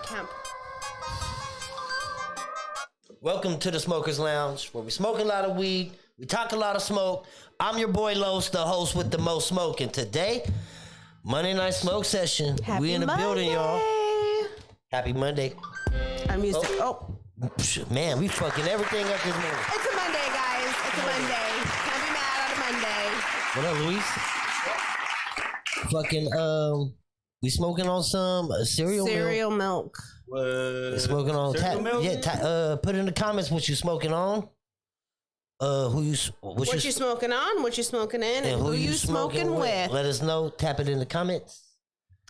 Camp. Welcome to the Smokers Lounge, where we smoke a lot of weed, we talk a lot of smoke. I'm your boy Los, the host with the most smoke, and today, Monday Night Smoke Session. Happy we in the Monday. building, y'all. Happy Monday. I'm used to. Oh, man, we fucking everything up this morning. it's a Monday, guys. It's a Monday. Can't be mad on a Monday. What up, Luis? Fucking we smoking on some cereal milk. What? Smoking on milk? Yeah, put in the comments what you smoking on. What you smoking on? What you smoking in? And who you smoking with? Let us know. Tap it in the comments.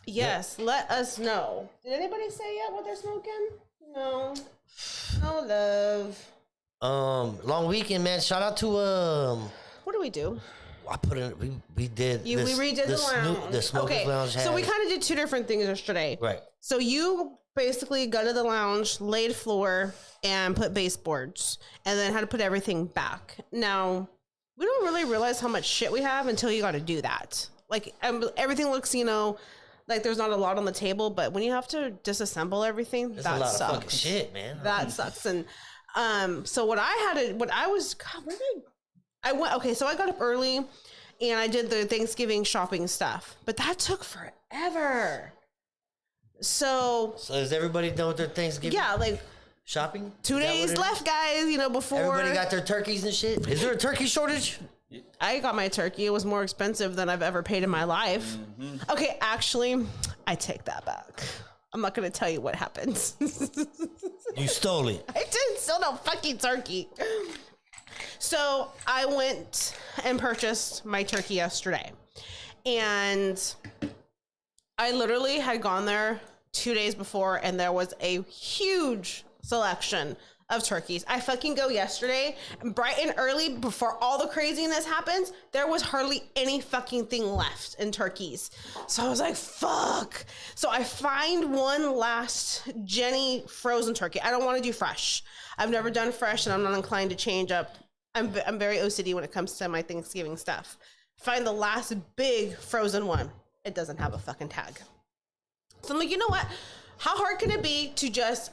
Yes, let us know. Did anybody say yet what they're smoking? No. No love. Long weekend, man. Shout out to What do we do? I put in. We did. We redid the lounge. The Smokers Lounge. So we kind of did two different things yesterday. Right. So you basically gutted the lounge, laid floor, and put baseboards, and then had to put everything back. Now, we don't really realize how much shit we have until you got to do that. Like everything looks, like there's not a lot on the table, but when you have to disassemble everything, That's that a lot sucks. of fucking shit, man. That sucks. And so so I got up early and I did the Thanksgiving shopping stuff, but that took forever. So is everybody done with their Thanksgiving? Yeah, like shopping. 2 days left, guys. Before Everybody got their turkeys and shit. Is there a turkey shortage? I got my turkey. It was more expensive than I've ever paid in my life. Mm-hmm. Okay, actually, I take that back. I'm not going to tell you what happened. You stole it. I didn't steal no fucking turkey. So I went and purchased my turkey yesterday. And I literally had gone there 2 days before, and there was a huge selection of turkeys. I fucking go yesterday, bright and early, before all the craziness happens, there was hardly any fucking thing left in turkeys. So I was like, fuck. So I find one last Jenny frozen turkey. I don't want to do fresh. I've never done fresh, and I'm not inclined to change up. I'm very OCD when it comes to my Thanksgiving stuff. Find the last big frozen one. It doesn't have a fucking tag. So I'm like, you know what? How hard can it be to just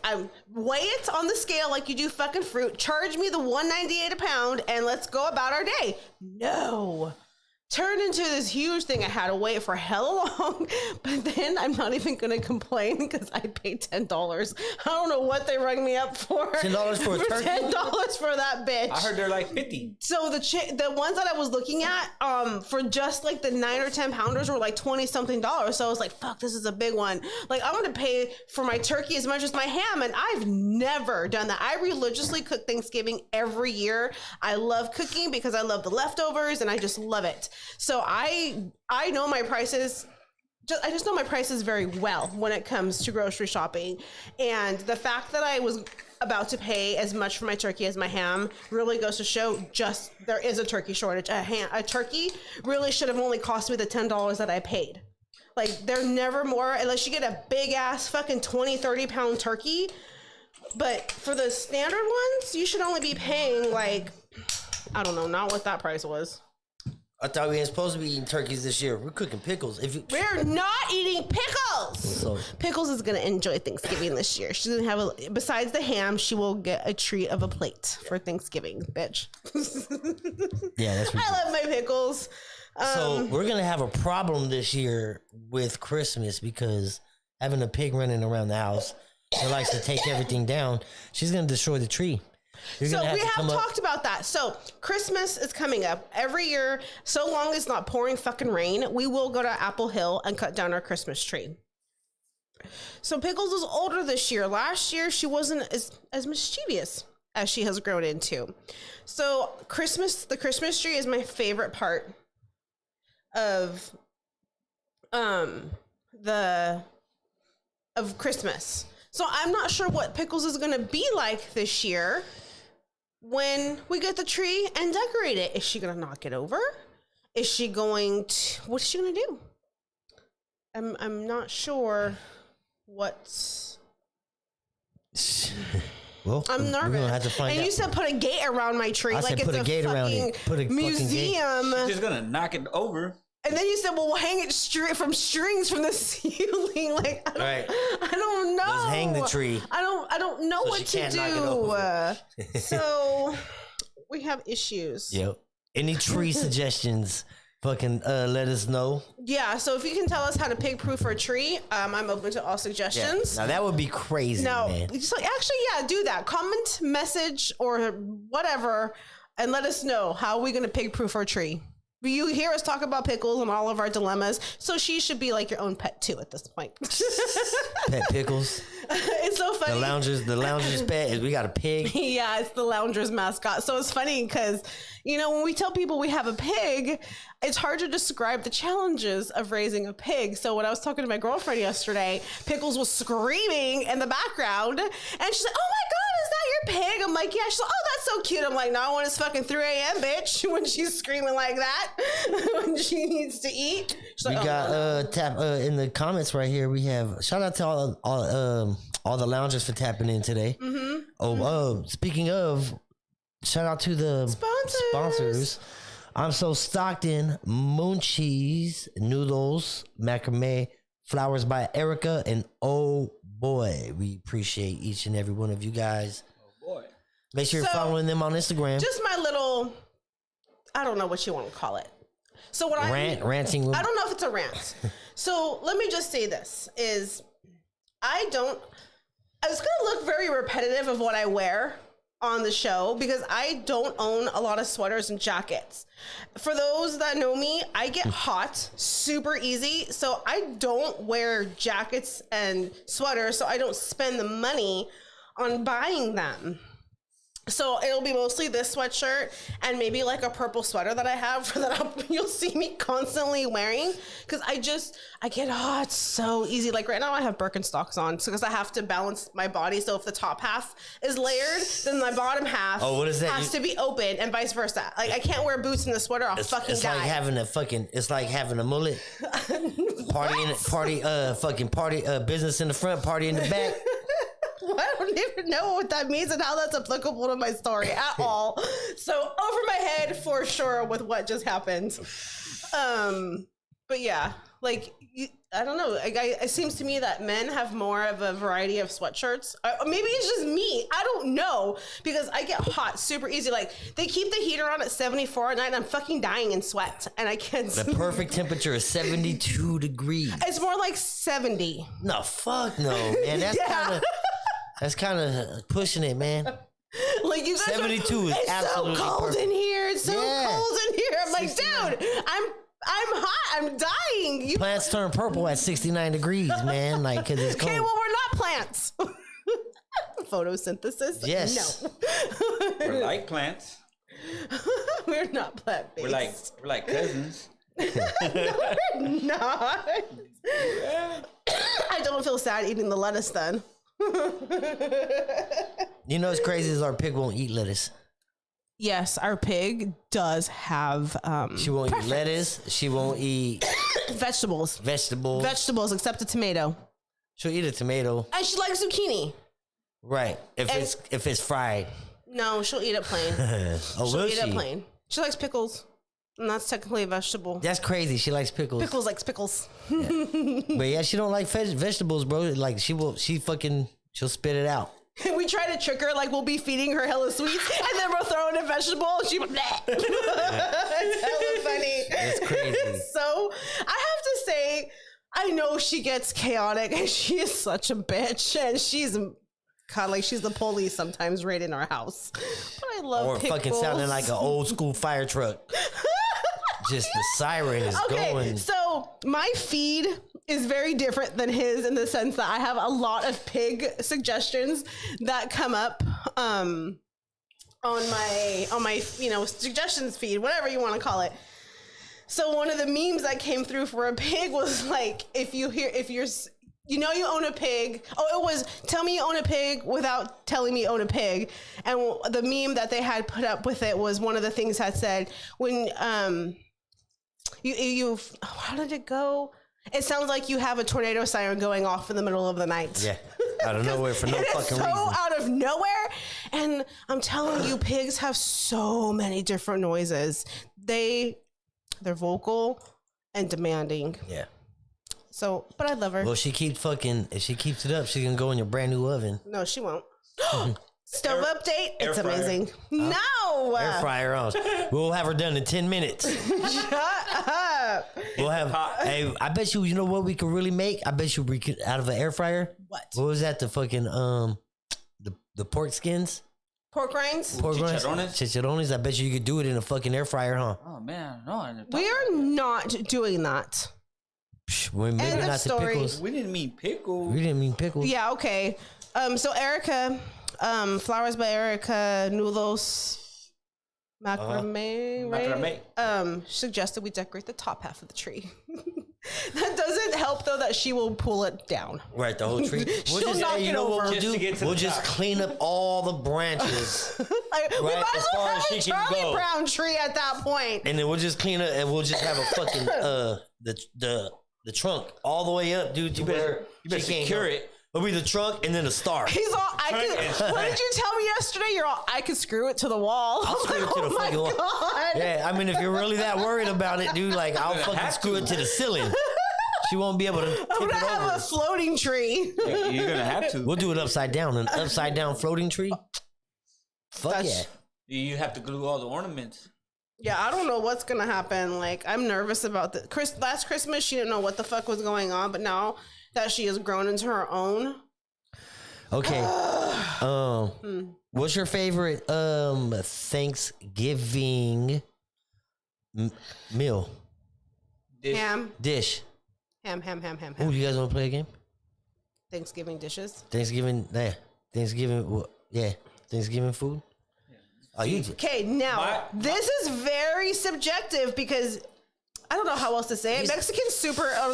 weigh it on the scale like you do fucking fruit, charge me the $1.98 a pound, and let's go about our day? No. Turned into this huge thing. I had to wait for hella long, but then I'm not even going to complain because I paid $10. I don't know what they rung me up for. $10 for a turkey? $10 for that bitch. I heard they're like 50. So the ones that I was looking at, for just like the 9 or 10 pounders were like 20 something dollars. So I was like, fuck, this is a big one. Like, I want to pay for my turkey as much as my ham. And I've never done that. I religiously cook Thanksgiving every year. I love cooking because I love the leftovers and I just love it. So I know my prices. I just know my prices very well when it comes to grocery shopping. And the fact that I was about to pay as much for my turkey as my ham really goes to show just there is a turkey shortage. A turkey really should have only cost me the $10 that I paid. Like, they're never more, unless you get a big ass fucking 20, 30 pound turkey. But for the standard ones, you should only be paying like, I don't know, not what that price was. I thought we ain't supposed to be eating turkeys this year. We're cooking pickles. We're not eating pickles. So, Pickles is gonna enjoy Thanksgiving this year. She's gonna have besides the ham, she will get a treat of a plate for Thanksgiving, bitch. yeah, that's ridiculous. I love my pickles. So we're gonna have a problem this year with Christmas because having a pig running around the house that likes to take everything down, she's gonna destroy the tree. So we have talked about that. So Christmas is coming up every year. So long as it's not pouring fucking rain, we will go to Apple Hill and cut down our Christmas tree. So Pickles is older this year. Last year, she wasn't as mischievous as she has grown into. So the Christmas tree is my favorite part of Christmas. So I'm not sure what Pickles is going to be like this year when we get the tree and decorate it. Is she going to knock it over? Is she going to, what is she going to do? I'm not sure what's... Well, I'm nervous. We're gonna have to find out. And you said put a gate around my tree. I like said it's put a gate around it. Put a museum. She's just gonna knock it over. And then you said, well, we'll hang it from strings from the ceiling. Like, I don't know. Let's hang the tree. I don't know what to do. So we have issues. Yep. Any tree suggestions? Fucking let us know. Yeah, so if you can tell us how to pig proof a tree, I'm open to all suggestions. Yeah. Now that would be crazy. No, man. So actually, yeah, do that. Comment, message, or whatever, and let us know how are we going to pig proof our tree. You hear us talk about pickles and all of our dilemmas, so she should be like your own pet too at this point. Pet pickles. It's so funny. The lounger's pet is we got a pig. Yeah, it's the lounger's mascot. So it's funny because, when we tell people we have a pig, it's hard to describe the challenges of raising a pig. So when I was talking to my girlfriend yesterday, Pickles was screaming in the background, and she's like, "Oh my God, is that your pig?" I'm like, "Yeah." She's like, "Oh, that's so cute." I'm like, "Not when it's fucking 3 a.m., bitch, when she's screaming like that, when she needs to eat." She's like, we got tap in the comments right here. We have shout out to all the loungers for tapping in today. Mm-hmm. Speaking of, shout out to the sponsors. I'm so stocked in moon cheese, noodles, macrame, flowers by Erica, and oh boy, we appreciate each and every one of you guys. Oh boy. Make sure you're following them on Instagram. Just my little, I don't know what you want to call it. So what ranting. I don't know if it's a rant. So let me just say this is it's going to look very repetitive of what I wear on the show because I don't own a lot of sweaters and jackets. For those that know me, I get hot super easy. So I don't wear jackets and sweaters. So I don't spend the money on buying them. So it'll be mostly this sweatshirt and maybe like a purple sweater that I have that you'll see me constantly wearing because I get hot so easy. Like right now I have Birkenstocks on because I have to balance my body. So if the top half is layered, then my bottom half has to be open and vice versa. Like I can't wear boots in the sweater. I'll fucking die. It's like having a mullet. Party, business in the front, party in the back. I don't even know what that means and how that's applicable to my story at all. So over my head for sure with what just happened. But yeah, like I don't know. It seems to me that men have more of a variety of sweatshirts. Maybe it's just me. I don't know because I get hot super easy. Like they keep the heater on at 74 at night and I'm fucking dying in sweat and I can't. The perfect temperature is 72 degrees. It's more like 70. No, fuck no, man. That's kind of pushing it, man. Like you guys 72 is absolutely so cold perfect. in here. It's so cold in here. I'm like, dude, I'm hot. I'm dying. Plants turn purple at 69 degrees, man. Like, cause it's cold. Okay, well, we're not plants. Photosynthesis? Yes. No. We're like plants. We're not plant-based. We're like cousins. No, we're not. I don't feel sad eating the lettuce then. You know what's crazy is our pig won't eat lettuce. Yes, our pig does have she won't eat lettuce. She won't eat vegetables. Vegetables except a tomato. She'll eat a tomato. And she likes zucchini. Right. If it's fried. No, she'll eat it plain. She'll eat it plain. She likes pickles. And that's technically a vegetable. That's crazy. She likes pickles. Pickles likes pickles. Yeah. But yeah, she don't like vegetables, bro. Like she'll spit it out. We try to trick her, like we'll be feeding her hella sweets, and then we'll throw in a vegetable. She, it's hella funny. That's crazy. So I have to say, I know she gets chaotic, and she is such a bitch, and she's kind of like she's the police sometimes right in our house. But I love pickles. Fucking sounding like an old school fire truck. Just the siren is going. So my feed is very different than his in the sense that I have a lot of pig suggestions that come up on my suggestions feed, whatever you want to call it. So one of the memes that came through for a pig was like, you own a pig. Oh, it was tell me you own a pig without telling me you own a pig. And the meme that they had put up with it was one of the things that said when you how did it go? It sounds like you have a tornado siren going off in the middle of the night. Yeah, out of nowhere for no fucking reason. Out of nowhere. And I'm telling you, pigs have so many different noises. They're vocal and demanding. Yeah. So, but I love her. Well, she keeps fucking. If she keeps it up, she can go in your brand new oven. No, she won't. Stove update. It's fryer. amazing. No. Air fryer on. We'll have her done in 10 minutes. Shut up. We'll have. Hey, I bet you. You know what we could really make? I bet you we could out of an air fryer. What? What was that? The fucking the pork skins. Pork rinds? Pork rinds. Chicharrones? Chicharrones. I bet you could do it in a fucking air fryer, huh? Oh man, no. We are not doing that. Well, maybe End of not the story. pickles. We didn't mean pickles. We didn't mean pickles. Yeah, okay. So Erica, Flowers by Erica, Nulos, Macrame, right? Suggested we decorate the top half of the tree. That doesn't help though that she will pull it down. Right, the whole tree. She'll knock it over. What we'll Just do? to get to We'll the just top. clean up all the branches, Like, we Right, might as as well far have as a she can Charlie go. Brown tree at that point. and then we'll just clean up, and we'll just have a fucking the trunk all the way up, dude. You better she can't secure go. it. It'll be the trunk and then the star. He's all, Trunk and what did you tell me yesterday? You're all, I could screw it to the wall. I'll screw it to the fucking wall. God. Yeah, I mean, if you're really that worried about it, dude, like I'll gonna fucking have screw to. it to the ceiling. She won't be able to tip I'm it gonna have over. a floating tree. You're gonna have to. We'll do it upside down, an upside down floating tree. Fuck That's- yeah. You have to glue all the ornaments. Yeah, I don't know what's gonna happen. Like, I'm nervous about the last Christmas. She didn't know what the fuck was going on, but now that she has grown into her own, Okay. What's your favorite Thanksgiving meal ham. dish? Ooh, Oh, you guys want to play a game? Thanksgiving dishes. Thanksgiving food. Oh, you Okay, now this is very subjective because I don't know how else to say it. Mexican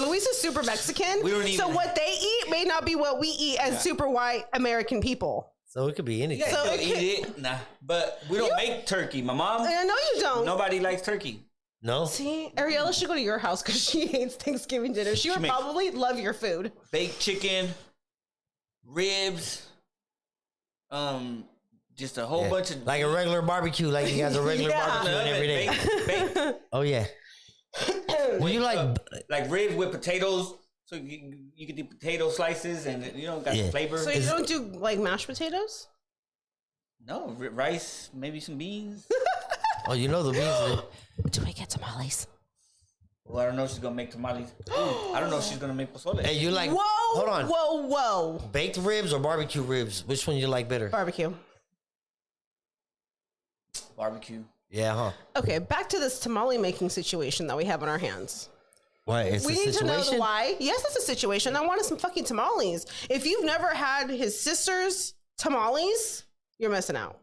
Luis is super Mexican. We don't so even- what they eat may not be what we eat as super white American people. So it could be anything. Yeah, So so it eat it. Nah, but we don't make turkey. My mom, I know you don't. nobody likes turkey. No. See, Ariella should go to your house because she hates Thanksgiving dinner. She would makes- probably love your food. Baked chicken, ribs, just a whole bunch of Like a regular barbecue, like you guys a regular Yeah. barbecue and every day. baked, Oh yeah. Well, you like like ribs with potatoes. So you can do potato slices and got Yeah. the flavor. So you don't do like mashed potatoes? No, rice, maybe some beans. oh, you know the beans. Do we get tamales? Well, I don't know if she's gonna make tamales. I don't know if she's gonna make pozole. Hey, you like? Whoa! Hold on. Whoa! Baked ribs or barbecue ribs? Which one you like better? Barbecue. Barbecue. Yeah, huh? Okay, back to this tamale making situation that we have on our hands. What? It's We a need to know the situation. why. Yes, it's a situation. I wanted some fucking tamales. If you've never had his sister's tamales, you're missing out.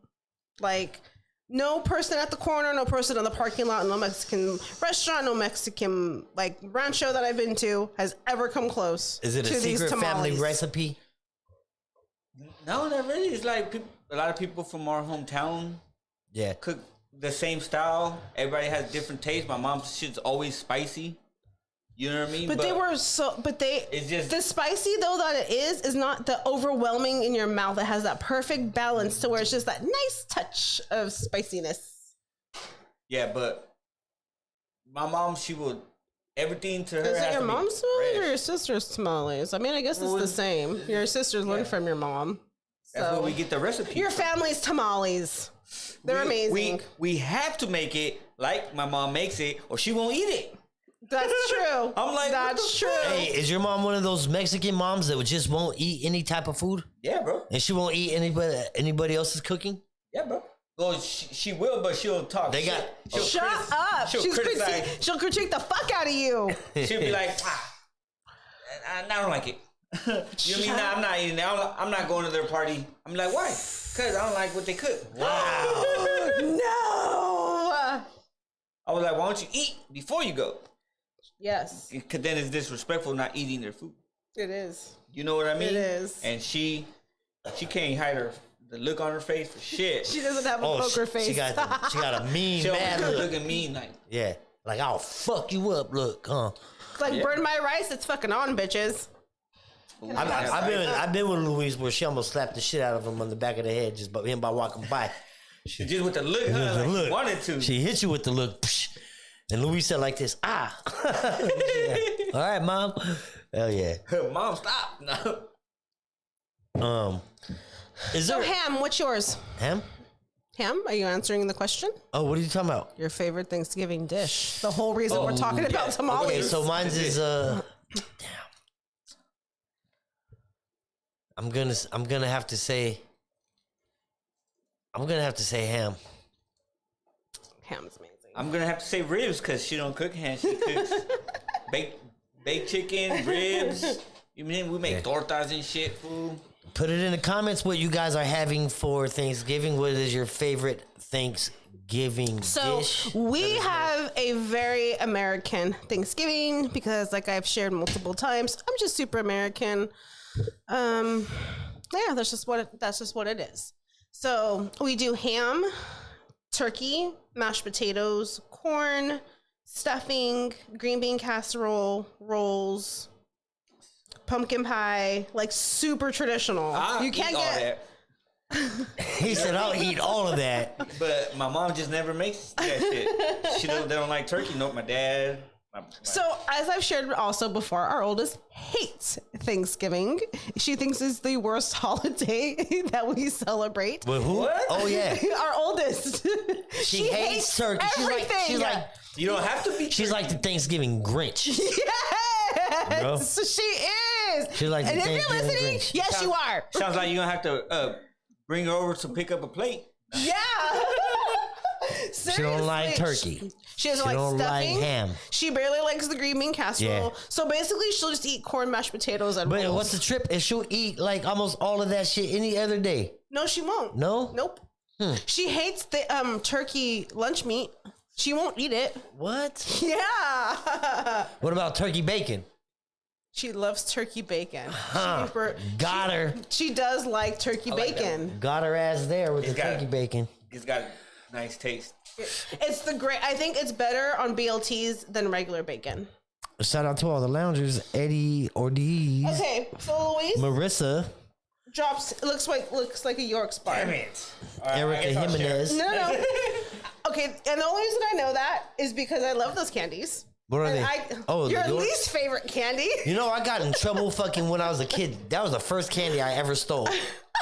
Like, no person at the corner, no person in the parking lot, no Mexican restaurant, no Mexican like rancho that I've been to has ever come close. Is it a to these secret family tamales. recipe? No, not really. It's like a lot of people from our hometown Yeah. cook the same style. Everybody has different tastes. My mom's shit's always spicy. You know what I mean? But they were so. But they. It's just- the spicy though that it is not the overwhelming in your mouth. It has that perfect balance to where it's just that nice touch of spiciness. Yeah, but my mom, she would everything to her. Is it has your to be mom's tamales or fresh. your sister's tamales? I mean, I guess it's the same. Your sisters learned from your mom. That's So where we get the recipe. your from. family's tamales. They're amazing. We have to make it like my mom makes it, or she won't eat it. That's true. I'm like, what that's the true. fuck? Hey, is your mom one of those Mexican moms that just won't eat any type of food, Yeah, bro. and she won't eat anybody else's cooking? Yeah, bro. Well, she will, but she'll talk. They shit. got- She'll Shut up. She'll criticize. She'll critique the fuck out of you. She'll be like, I don't like it. You know what I mean? Nah, I'm not eating it. I'm not going to their party. I'm like, why? Because I don't like what they cook. Wow. No. I was like, why don't you eat before you go? Yes, Because then it's disrespectful not eating their food. it is. You know what I mean? It is. And she can't hide the look on her face for shit. She doesn't have a poker face. She got a mean She'll mad look look. at me like, Yeah, like I'll fuck you up. Look, huh? It's like burn my rice. It's fucking on, bitches. I've been with Louise where she almost slapped the shit out of him on the back of the head just by walking by. just with the look, huh? Like The she look. wanted to. She hit you with the look. Psh. And Louis said like this, ah. All right, Mom. Hell yeah. Mom, stop. No. Is So there Ham, what's yours? ham? Ham, are you answering the question? Oh, what are you talking about? Your favorite Thanksgiving dish. The whole reason we're talking about tamales. Okay, so mine's is damn. I'm gonna have to say ham. Ham is amazing. I'm gonna have to say ribs because she don't cook ham. She cooks baked chicken, ribs. You mean we make tortas and shit, fool? Put it in the comments what you guys are having for Thanksgiving. What is your favorite Thanksgiving dish? We have a very American Thanksgiving because, like I've shared multiple times, I'm just super American. Yeah, that's just what it is. So we do ham, turkey, mashed potatoes, corn, stuffing, green bean casserole, rolls, pumpkin pie, like super traditional. You can't get that. He said, "I'll eat all of that." But my mom just never makes that shit. They don't like turkey. Nope, my dad. So, as I've shared also before, our oldest hates Thanksgiving. She thinks it's the worst holiday that we celebrate. But who? What? Oh yeah, our oldest. She hates turkey. Everything. She's like, you don't have to be. She's like the Thanksgiving Grinch. Yes, bro. She is. She's like, and the if you're Thanksgiving listening, Grinch. yes, you are. Sounds like you're gonna have to bring her over to pick up a plate. Yeah. She don't like turkey. She doesn't like stuffing. Like ham. She barely likes the green bean casserole. Yeah. So basically, she'll just eat corn, mashed potatoes, and But rolls. what's the trip? Is she'll eat like almost all of that shit any other day? No, she won't. No? Nope. She hates the turkey lunch meat. She won't eat it. What? Yeah. What about turkey bacon? She loves turkey bacon. Got her. She does like turkey bacon. Got her ass there with the turkey bacon. It's got nice taste. It's the great. I think it's better on BLTs than regular bacon. Shout out to all the loungers, Eddie Ortiz. Okay, so Louise Marissa. drops. Looks like a York's bar. Damn it. Erica Jimenez. No. Okay, and the only reason I know that is because I love those candies. What are they? Your least favorite candy. You know, I got in trouble fucking when I was a kid. That was the first candy I ever stole. And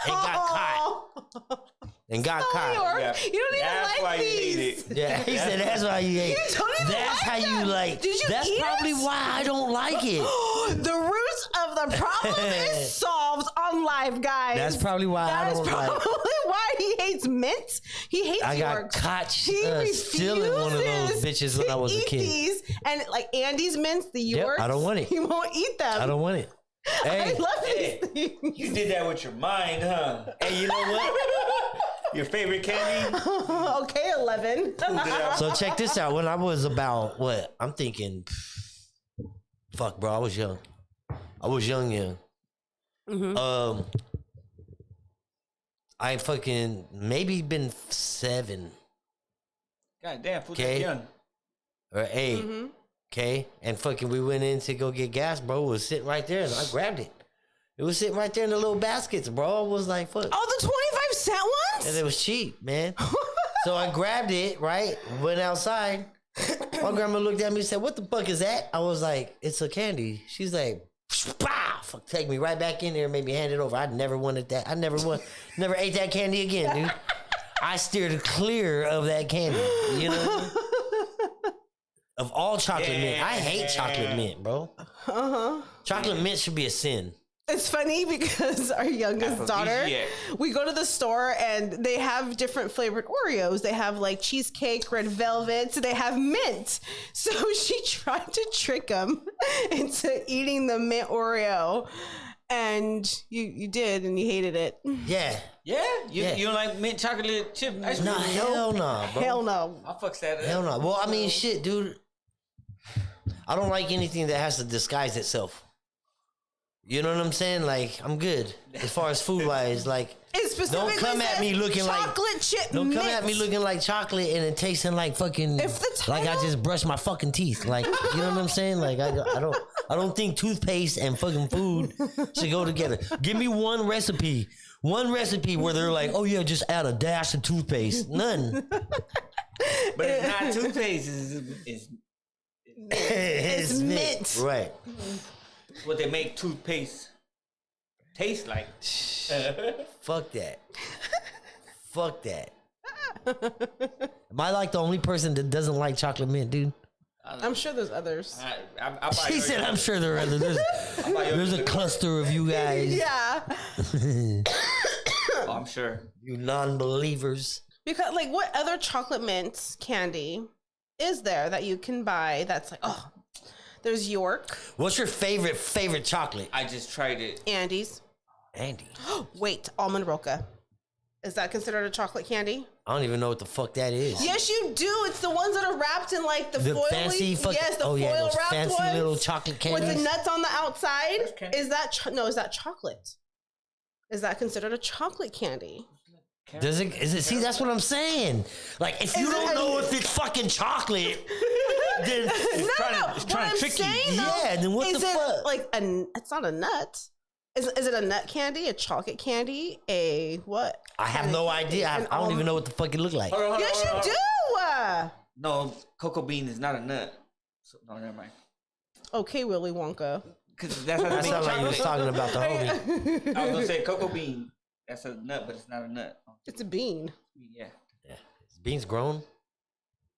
got caught. And got caught. Yeah. You don't even That's why like you these. hate it. Yeah, he said that's why you hate it. You don't even That's like how them. you like. Did you That's eat probably it? why I don't like it. The roots of the problem is solved on live, guys. That's probably why I don't like it. That's probably why he hates mint. He hates I got Yorks. caught He stealing one of those refuses bitches when I was a to kid. eat these, and like Andy's mints, the Yorks. I don't want it. He won't eat them. I don't want it. Hey, I love these things. You did that with your mind, huh? hey, you know what? Your favorite candy? Okay, 11. So check this out. When I was about, what? I'm thinking, fuck, bro, I was young. Mm-hmm. I fucking maybe been 7 God damn, food Okay. young. or 8. Mm-hmm. Okay, and fucking we went in to go get gas, bro. It was sitting right there, and I grabbed it. It was sitting right there in the little baskets, bro. I was like, fuck. Oh, the 25-cent And ones? it was cheap, man. So I grabbed it, right? Went outside. My grandma looked at me and said, "What the fuck is that?" I was like, "It's a candy." She's like, "Bah!" Fuck, take me right back in there and made me hand it over. I never wanted that. I never ate that candy again, dude. I steered clear of that candy, you know? Of all chocolate mint. I hate chocolate mint, bro. Uh-huh. Chocolate mint should be a sin. It's funny because our youngest daughter, we go to the store and they have different flavored Oreos. They have like cheesecake, red velvet, so they have mint. So she tried to trick him into eating the mint Oreo. And you did, and you hated it. Yeah. Yeah? You don't like mint chocolate chip ice cream? Nah, hell nah, bro. Hell no. I'll fuck that up. Hell no. Well, I mean, shit, dude. I don't like anything that has to disguise itself. You know what I'm saying? Like, I'm good as far as food wise. Like, It specifically don't come at me says looking like chocolate chip Don't come mint. at me looking like chocolate and it tasting like fucking If the like I title- just brushed my fucking teeth. Like, you know what I'm saying? Like, I don't think toothpaste and fucking food should go together. Give me one recipe where they're like, oh yeah, just add a dash of toothpaste. None. But it's not toothpaste. It's It's mint. Right. It's what they make toothpaste taste like. Fuck that. Fuck that. Am I like the only person that doesn't like chocolate mint, dude? I'm sure there's others. She said, "I'm sure there are others." There's a cluster of you guys. Yeah. I'm sure. You non-believers. Because, like, what other chocolate mint candy is there that you can buy that's like, oh, there's York. What's your favorite chocolate? I just tried it. Andes. Andy. Wait, almond roca. Is that considered a chocolate candy? I don't even know what the fuck that is. Yes, you do. It's the ones that are wrapped in like the foil. Fancy fucking, yes, the foil wrapped fancy ones little chocolate candies with the nuts on the outside. Is that is that chocolate? Is that considered a chocolate candy? Does it? Is it? See, that's what I'm saying. Like, if you don't know if it's fucking chocolate, then It's trying to trick you. Yeah, then what the fuck? Like it's not a nut. Is it a nut candy? A chocolate candy? A what? I have no idea. I don't even know what the fuck it look like. Hold on, Yes, you do. No, cocoa bean is not a nut. So, no, never mind. Okay, Willy Wonka. Because that's how That they make sounds like you was chocolate. talking about the homie. I was gonna say cocoa bean. That's a nut, but it's not a nut. It's a bean. Yeah. Is beans grown?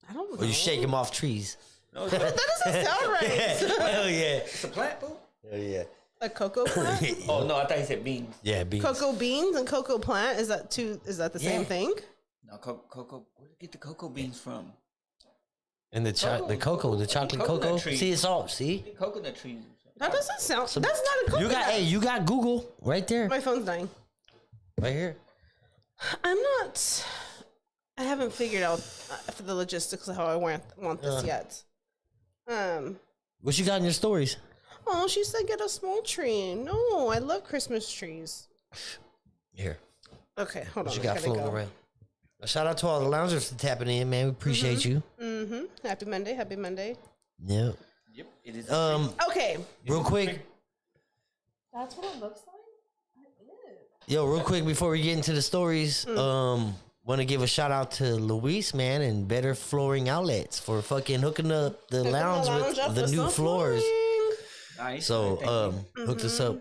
I don't know. Or you shake them off trees? No, it's That doesn't sound right. Hell yeah. a plant, boo. Hell yeah. A cocoa plant? Oh no, I thought you said beans. Yeah, beans. Cocoa beans and cocoa plant, is that the same thing? No, cocoa. Where did you get the cocoa beans from? And the chocolate cocoa. Coconut tree. See, it's all. See, Coconut trees. That doesn't sound. That's not a coconut. you got Google right there, My phone's dying. right here. I haven't figured out for the logistics of how I want this yet. What you got in your stories? Oh, she said get a small tree. No, I love Christmas trees. Here, Okay, hold on. what you I got gotta floating go. around? A shout out to all the loungers for tapping in, man. We appreciate you. Mm-hmm. Happy Monday. Happy Monday. Yep. Yep, it is. Okay. Real quick, That's what it looks like? real quick before we get into the stories, want to give a shout out to Luis, man, and Better Flooring Outlets for fucking hooking up the lounge with the new floors. Nice. So, hooked us up.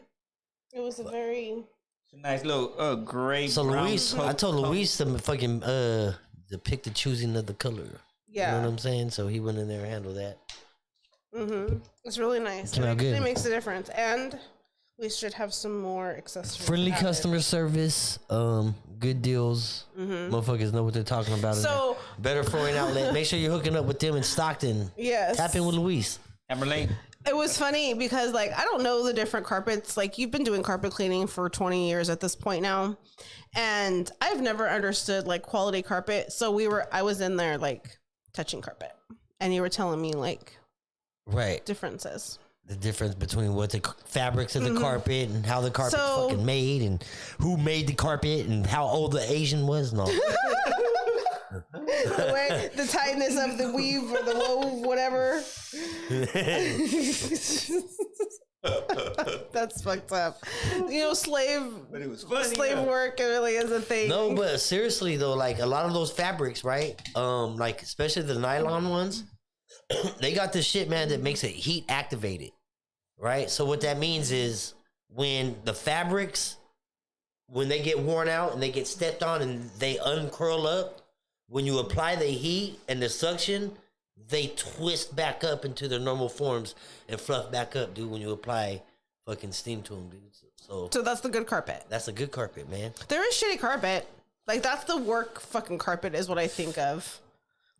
It was a very. It's a nice little gray. So brown Luis, coat- I told Luis to fucking to pick the choosing of the color. Yeah. You know what I'm saying? So he went in there and handled that. It's really nice. Came out good. It makes a difference. And we should have some more accessories. Friendly added. customer service, good deals. Motherfuckers know what they're talking about. in So- there. Better Flooring Outlet. Make sure you're hooking up with them in Stockton. Yes. Tap in with Luis. Hammer Lane. It was funny because, like, I don't know the different carpets. Like, you've been doing carpet cleaning for 20 years at this point now. And I've never understood, like, quality carpet. So I was in there, like, touching carpet. And you were telling me, like, Right. differences. The difference between what the fabrics of the carpet and how the carpet's So- fucking made and who made the carpet and how old the Asian was. No. The way, the tightness of the weave or the wove, whatever. That's fucked up. You know, But it was funny. slave work really is a thing. No, but seriously though, like a lot of those fabrics, right? Like especially the nylon ones, they got this shit, man, that makes it heat activated, right? So what that means is when the fabrics, when they get worn out and they get stepped on and they uncurl up, when you apply the heat and the suction, they twist back up into their normal forms and fluff back up, dude, when you apply fucking steam to them, dude. So that's the good carpet. that's a good carpet, man. There is shitty carpet. Like, that's the work fucking carpet is what I think of.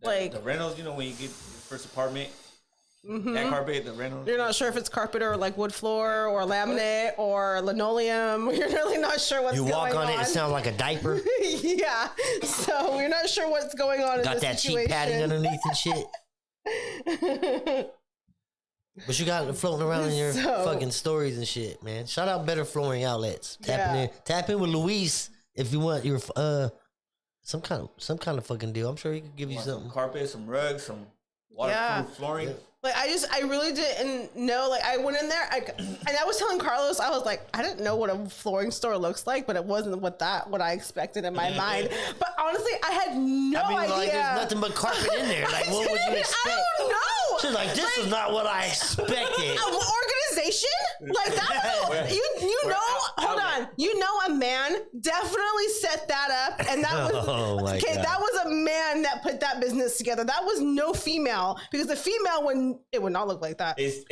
Like, the rentals, you know, when you get your first apartment, that carpet, the rentals. you're not sure if it's carpet or like wood floor or laminate or linoleum. You're really not sure what's You going on. walk on it, it sounds like a diaper. Yeah. So we're not sure what's going on in Got this that cheap situation. padding underneath and shit. But you got it floating around in your So- fucking stories and shit, man. Shout out Better Flooring Outlets. Yeah. Tap in with Luis if you want your some kind of fucking deal. I'm sure he could give you Some something. carpet, some rugs, some waterproof Yeah. flooring. Like, I really didn't know. Like, I went in there, and I was telling Carlos, I was like, I didn't know what a flooring store looks like, but it wasn't what I expected in my mind. But honestly, I had no idea. like there's nothing but carpet in there. Like what would you expect? I don't know. She's like, this is not what I expected. Organization? Like that was you know, hold on. You know a man definitely set that up, and that was okay, God. That was a man that put that business together. That was no female, because the female would not look like that. It's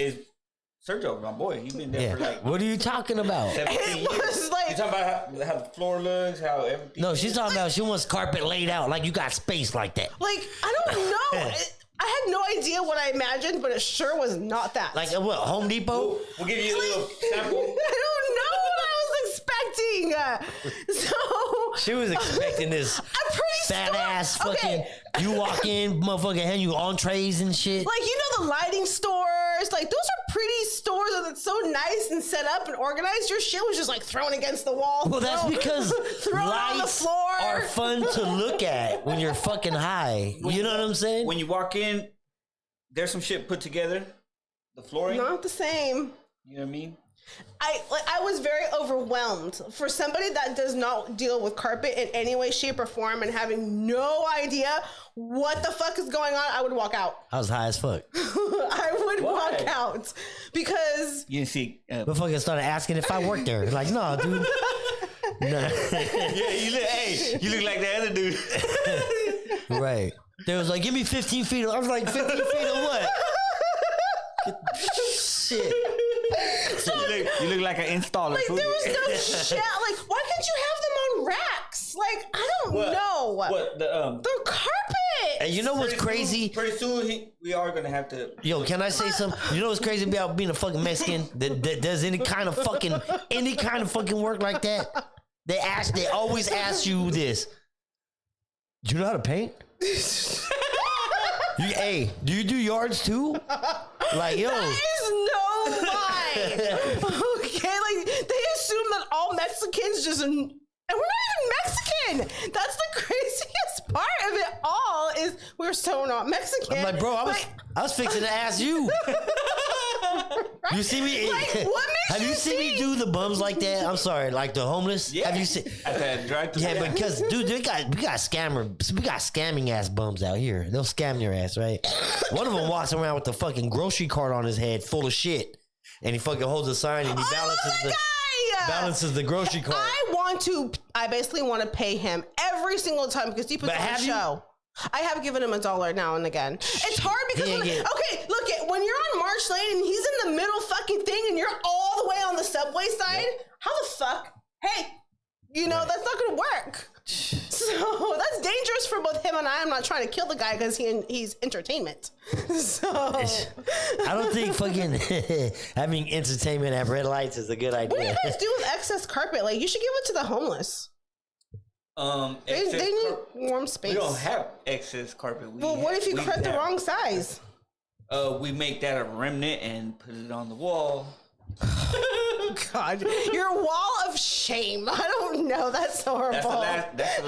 Sergio, my boy. He's been there for like. What are you talking about? 17 years. Was like, you talking about how the floor looks, how everything. No, she's talking about she wants carpet laid out like you got space like that. Like, I don't know. I had no idea what I imagined, but it sure was not that. Like what? Home Depot? We'll give you a little sample. I don't know what I was expecting. So she was expecting this fat ass fucking. Okay. You walk in, motherfucker, hand you entrees and shit. Like, you know, the lighting stores, like those are pretty stores that's so nice and set up and organized. Your shit was just like thrown against the wall. Well, that's because lights on the floor. Are fun to look at when you're fucking high. You know what I'm saying? When you walk in, there's some shit put together. The flooring, not the same. You know what I mean? I was very overwhelmed for somebody that does not deal with carpet in any way, shape, or form, and having no idea what the fuck is going on. I would walk out. I was high as fuck. I would walk out because you didn't see. Motherfucker started asking if I worked there. Like, no, dude. No. Yeah, you look like that other dude. Right. They was like, give me 15 feet. I was like, 15 feet of what? Shit. You look like an installer. Like, there was no shit. Like, why can't you have them on racks? Like, I don't know. What the carpet. And you know what's crazy? Pretty soon we are gonna have to. Yo, can I say something? You know what's crazy about being a fucking Mexican that does any kind of fucking work like that? They always ask you this. Do you know how to paint? Hey, do you do yards too? Like, yo. That is no lie. Okay, like, they assume that all Mexicans just, and we're not even Mexican. That's the craziest part of it all is we're so not Mexican. I'm like, bro, I was fixing to ask you. You see me? Like, what makes have you seen me do the bums like that? I'm sorry, like the homeless. Yeah. Have you seen? Yeah, because dude, we got scamming ass bums out here. They'll scam your ass, right? One of them walks around with the fucking grocery cart on his head, full of shit, and he fucking holds a sign and he balances the grocery cart. I basically want to pay him every single time because he puts on a show. I have given him $1 now and again. It's hard because when you're on March Lane and he's in the middle fucking thing and you're all the way on the subway side, how the fuck? Hey, that's not gonna work. So that's dangerous for both him and I. I'm not trying to kill the guy because he's entertainment. So I don't think fucking having entertainment at red lights is a good idea. What do you guys do with excess carpet? Like, you should give it to the homeless. They need warm space. We don't have excess carpet. What if you cut the wrong size? We make that a remnant and put it on the wall. God, your wall of shame. I don't know. That's horrible. That's the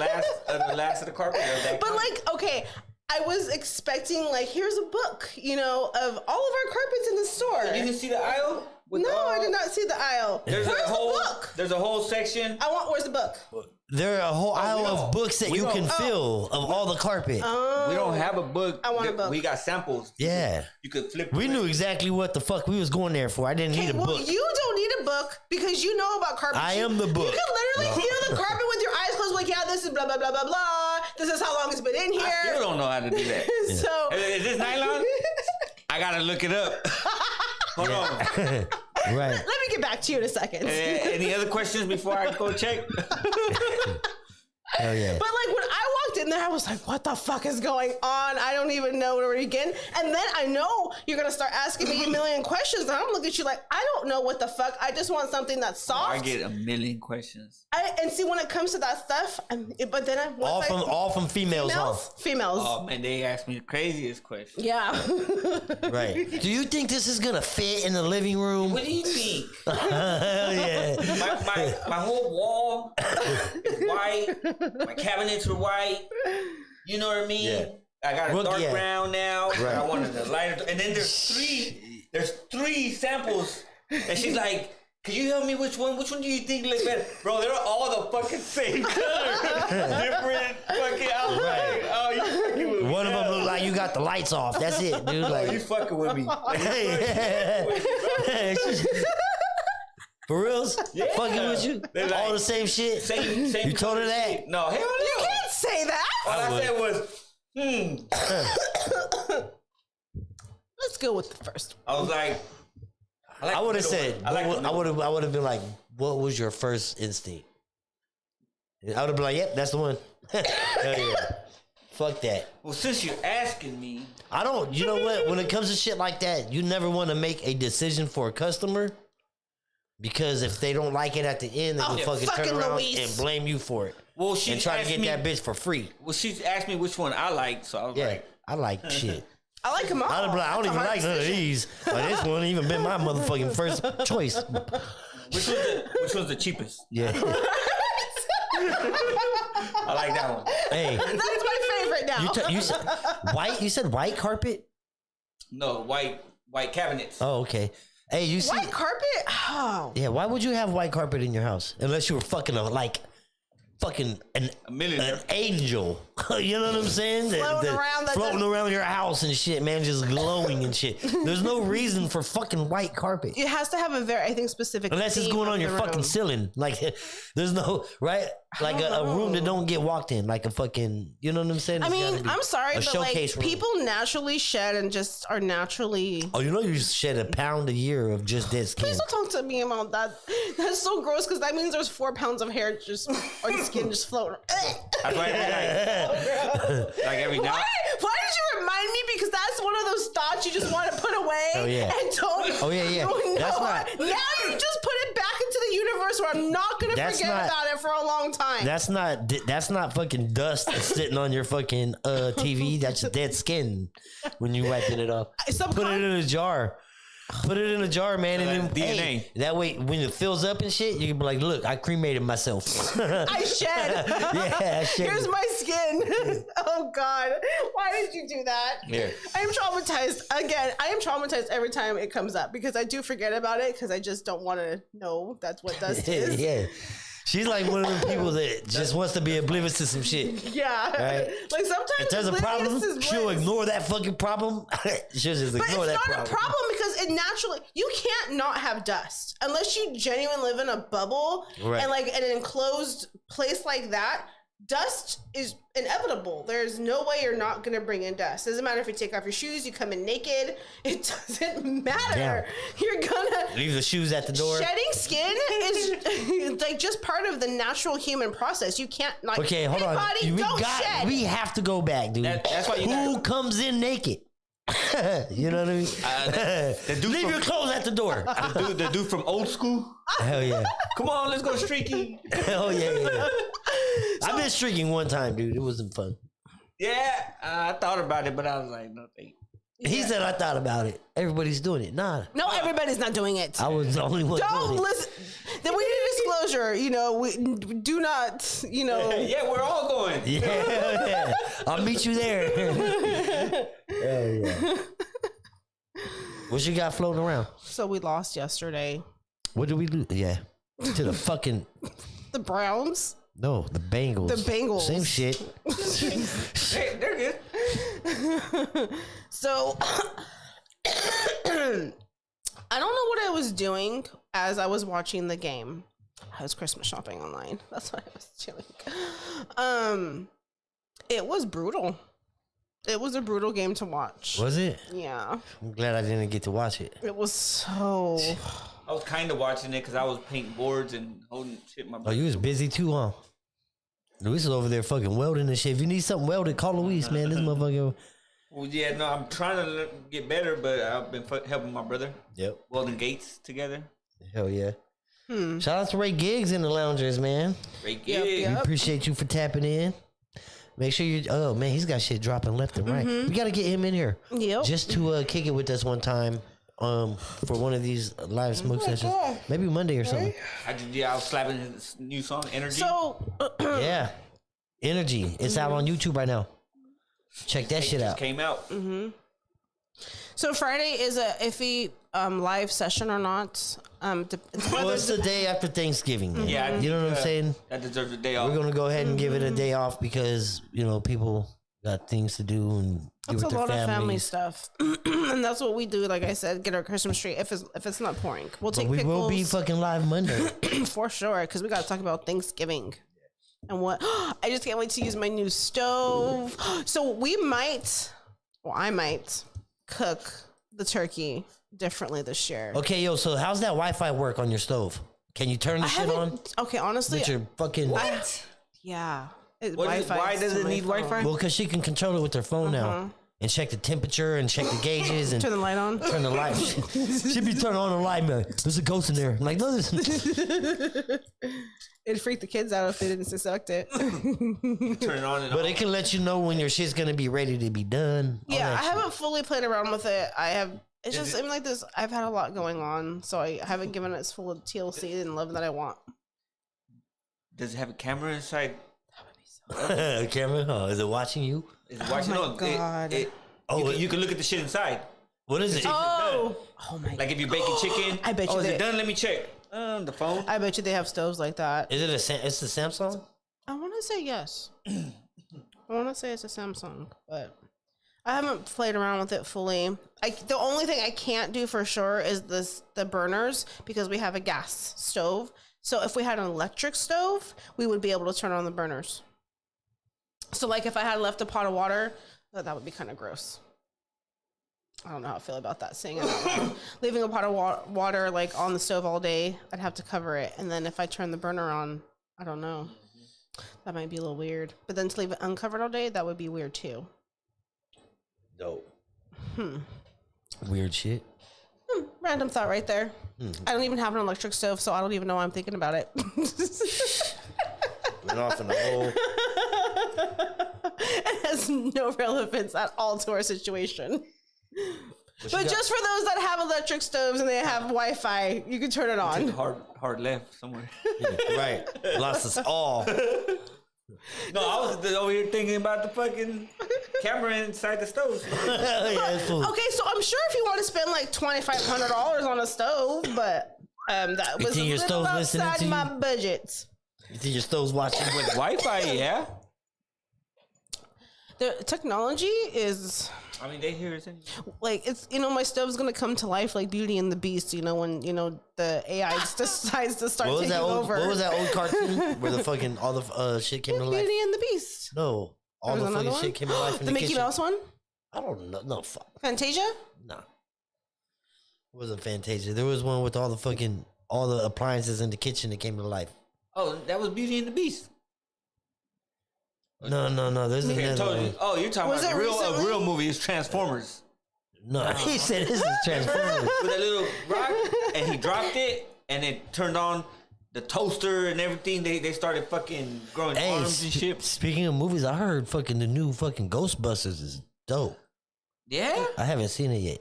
last of the carpet. But like, okay, I was expecting like, here's a book, of all of our carpets in the store. You didn't see the aisle? I did not see the aisle. Where's the book? There's a whole section. Where's the book? There are a whole aisle of books that you can fill of all the carpet. We don't have a book. I want a book. We got samples. Yeah. You could flip. We knew exactly what the fuck we was going there for. I didn't need a book. You don't need a book because you know about carpet. I am the book. You can literally feel the carpet with your eyes closed. Like, yeah, this is blah, blah, blah, blah, blah. This is how long it's been in here. I still don't know how to do that. So is this nylon? I gotta look it up. Hold on. Right. Let me get back to you in a second. Any other questions before I go check? Hell yeah. But like when I walked in there, I was like, what the fuck is going on? I don't even know where to begin. And then I know you're going to start asking me a million questions. And I'm looking at you like, I don't know what the fuck. I just want something that's soft. I get a million questions. And see, when it comes to that stuff, but then all from females. Females. Oh man, they ask me the craziest questions. Yeah. Right. Do you think this is going to fit in the living room? What do you think? Hell yeah. My whole wall is white. My cabinets are white. You know what I mean? Yeah. I got a dark brown now. Right. I wanted a lighter. And then there's three samples. And she's like, could you help me which one? Which one do you think looks better? Bro, they're all the fucking same color. Different fucking outfit. Right. Oh, you fucking with me. One of them look like you got the lights off. That's it, dude. Like you fucking with me. For reals? Yeah. Fucking with you? Like, all the same shit? Same you told her that? No, hell no. You can't say that. All I said was, Let's go with the first one. I was like, I would have said, I would have been like, what was your first instinct? I would have been like, yep, that's the one. Hell yeah. Fuck that. Well, since you're asking me. I don't, you know what? When it comes to shit like that, you never want to make a decision for a customer. Because if they don't like it at the end, they will fucking turn around and blame you for it. Well, she and try to get that bitch for free. Well, she asked me which one I like, so I was like, I like shit. I like them all. I don't even like none of these. Like, this one ain't even been my motherfucking first choice. Which one's the cheapest? Yeah. I like that one. Hey, that's my favorite now. You said white? You said white carpet? No, white cabinets. Oh, okay. Hey, you see white carpet? Oh. Yeah, why would you have white carpet in your house unless you were fucking an angel? You know what I'm saying? Floating around your house and shit, man, just glowing and shit. There's no reason for fucking white carpet. It has to have a very, I think, specific. Unless it's going on your fucking ceiling, like there's no like a room that don't get walked in, like a fucking, you know what I'm saying? I mean, I'm sorry, but like people naturally shed and just are naturally. Oh, you know, you shed a pound a year of just dead skin. Please don't talk to me about that. That's so gross because that means there's 4 pounds of hair just on skin just floating. That's why like every now. Why did you remind me? Because that's one of those thoughts you just want to put away and don't. Oh yeah. That's not. Now you just put it back into the universe where I'm not gonna forget about it for a long time. That's not fucking dust sitting on your fucking TV. That's dead skin when you wiping it off. Put it in a jar. Put it in a jar, man, and then DNA. That way, when it fills up and shit, you can be like, "Look, I cremated myself. I shed. I shed. Here's my skin. Oh God, why did you do that? Yeah. I am traumatized again. I am traumatized every time it comes up because I do forget about it because I just don't want to know that's what dust is. Yeah. She's like one of them people that just wants to be oblivious to some shit. Yeah. Right? Like sometimes if there's a problem, she'll ignore that fucking problem. She'll just ignore that problem. But it's not a problem because it naturally, you can't not have dust. Unless you genuinely live in a bubble and like an enclosed place like that, dust is inevitable. There's no way you're not going to bring in dust. Doesn't matter if you take off your shoes, you come in naked. It doesn't matter. Yeah. You're gonna leave the shoes at the door. Shedding skin is like just part of the natural human process. You can't like. Okay, hold on. Body, shed. We have to go back, dude. That's why who comes in naked? You know what I mean? Leave your clothes at the door. The dude from old school. Hell yeah! Come on, let's go streaking. Hell yeah! I've been streaking one time, dude. It wasn't fun. Yeah, I thought about it, but I was like, no thanks. He said I thought about it. Everybody's doing it. Nah. No, everybody's not doing it. I was the only one. Don't listen. Then we need a disclosure. You know, we do not. You know. Yeah, we're all going. Yeah. I'll meet you there. Hell yeah. What you got floating around? So we lost yesterday. What did we lose? Yeah. To the fucking. The Browns. No, the Bengals. The Bengals. Same shit. Hey, they're good. So, I don't know what I was doing as I was watching the game. I was Christmas shopping online. That's what I was doing. It was brutal. It was a brutal game to watch. Was it? Yeah. I'm glad I didn't get to watch it. It was so... I was kind of watching it because I was painting boards and holding shit in my Oh, you was busy too, huh? Luis is over there fucking welding and shit. If you need something welded, call Luis, man. This motherfucker... Well, yeah, no, I'm trying to get better, but I've been helping my brother. Yep. Welding gates together. Hell yeah. Shout out to Ray Giggs and the Loungers, man. Ray Giggs. Yep. We appreciate you for tapping in. Make sure you... Oh, man, he's got shit dropping left and right. We got to get him in here. Yep. Just to kick it with us one time for one of these live smoke sessions. Maybe Monday or something. I was slapping his new song, Energy. So... Yeah. Energy. It's out on YouTube right now. Check that shit out. Came out. So Friday is a iffy live session or not. Well, it's the day after Thanksgiving. Yeah. You know what I'm saying? That deserves a day off. We're going to go ahead and give it a day off because, you know, people got things to do and that's a lot of family stuff. And that's what we do. Like I said, get our Christmas tree if it's not pouring. We'll take pickles. We will be fucking live Monday. For sure, because we got to talk about Thanksgiving. And what I just can't wait to use my new stove. So I might cook the turkey differently this year. Okay, yo, so how's that Wi-Fi work on your stove? Can you turn the shit on? Okay, honestly. With your fucking... What? Yeah. Why does it need Wi-Fi? Well, because she can control it with her phone now. And check the temperature and check the gauges. And turn the light on. Turn the light. She'd be turning on the light, man. There's a ghost in there. I'm like, no, it'd freak the kids out if they didn't suspect it. Turn it on and But it can let you know when your shit's going to be ready to be done. Yeah, I haven't fully played around with it. It's just something like this. I've had a lot going on, so I haven't given it its full TLC and love that I want. Does it have a camera inside? A camera? Oh, is it watching you? Is it watching? Oh my God. You can look at the shit inside. What is it? Oh my God. Like if you're baking chicken. I bet you. Is it done? Let me check. The phone. I bet you they have stoves like that. Is it it's a Samsung? I want to say yes. I want to say it's a Samsung, but I haven't played around with it fully. The only thing I can't do for sure is the burners, because we have a gas stove. So if we had an electric stove, we would be able to turn on the burners. So like if I had left a pot of water, that would be kind of gross. I don't know how I feel about that, saying it. Leaving a pot of water like on the stove all day, I'd have to cover it. And then if I turn the burner on, I don't know. That might be a little weird. But then to leave it uncovered all day, that would be weird too. Dope. Weird shit. Random thought right there. I don't even have an electric stove, so I don't even know why I'm thinking about it. Went off in the hole. It has no relevance at all to our situation. But just for those that have electric stoves and they have Wi-Fi, you can turn it on. Hard left somewhere. Right. Lost us all. No, I was over here thinking about the fucking camera inside the stove. Yeah, okay, so I'm sure if you want to spend like $2,500 on a stove, but that was a little outside my budget. You think your stove's watching with Wi-Fi? Yeah. The technology is. I mean, they hear it. Like it's my stove's gonna come to life like Beauty and the Beast. When the AI decides to start taking over. What was that old cartoon where the fucking all the shit came to life? Beauty and the Beast. No, all the fucking shit came to life in the Mickey kitchen. Mouse one. I don't know. No fuck. Fantasia. No, it wasn't Fantasia. There was one with all the appliances in the kitchen that came to life. Oh, that was Beauty and the Beast. No. There's another one. Oh, you're talking about a real movie. It's Transformers. No, he said this is Transformers. With that little rock, and he dropped it, and it turned on the toaster and everything. They started fucking growing arms and shit. Speaking of movies, I heard fucking the new fucking Ghostbusters is dope. Yeah? I haven't seen it yet.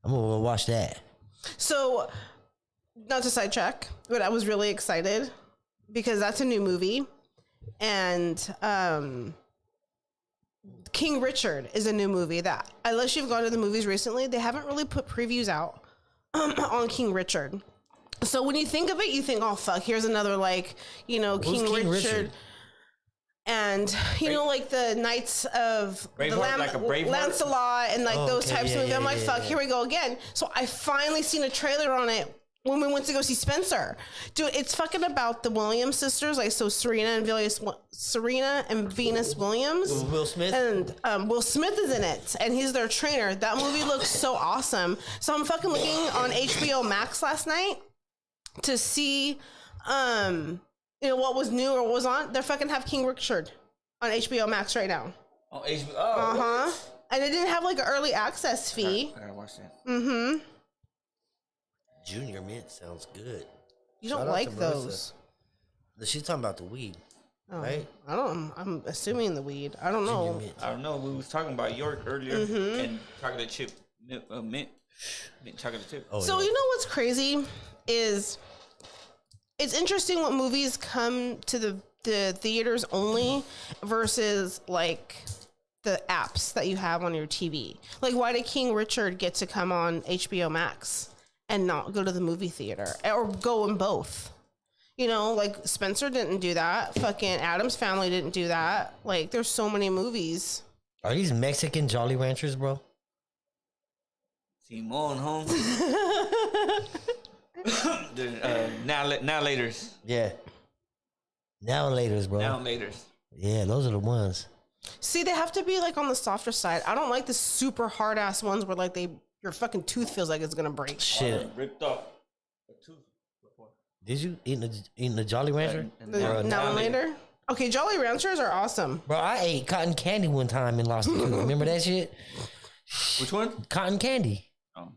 I'm gonna go watch that. So, not to sidetrack, but I was really excited because that's a new movie. And King Richard is a new movie that, unless you've gone to the movies recently, they haven't really put previews out on King Richard. So when you think of it, you think, oh fuck, here's another King Richard. And like the Knights of Lancelot and those types of movies. I'm like, fuck, here we go again. So I finally seen a trailer on it when we went to go see Spencer. Dude, it's fucking about the Williams sisters, Serena and Venus Williams. Will Smith? And Will Smith is in it, and he's their trainer. That movie looks so awesome. So I'm fucking looking on HBO Max last night to see what was new or what was on. They're fucking have King Richard on HBO Max right now. On HBO? Oh. And it didn't have an early access fee. I gotta watch that. Mm-hmm. Junior Mint sounds good. You don't like those. She's talking about the weed, right? I'm assuming the weed. I don't know. I don't know. We was talking about York earlier and chocolate chip mint chocolate chip. Oh, so you know what's crazy is it's interesting what movies come to the theaters only versus the apps that you have on your TV. Like, why did King Richard get to come on HBO Max and not go to the movie theater or go in both? You know, like Spencer didn't do that. Fucking Addams Family didn't do that. Like, there's so many movies. Are these Mexican Jolly Ranchers, bro? Simone, home. Now laters. Yeah. Now and laters, bro. Now laters. Yeah, those are the ones. See, they have to be like on the softer side. I don't like the super hard ass ones where like your fucking tooth feels like it's gonna break. Shit. Ripped off a tooth. Did you eating the Jolly Rancher? Now and later. Okay, Jolly Ranchers are awesome. Bro, I ate cotton candy one time in Los Angeles. Remember that shit? Which one? Cotton candy. Oh.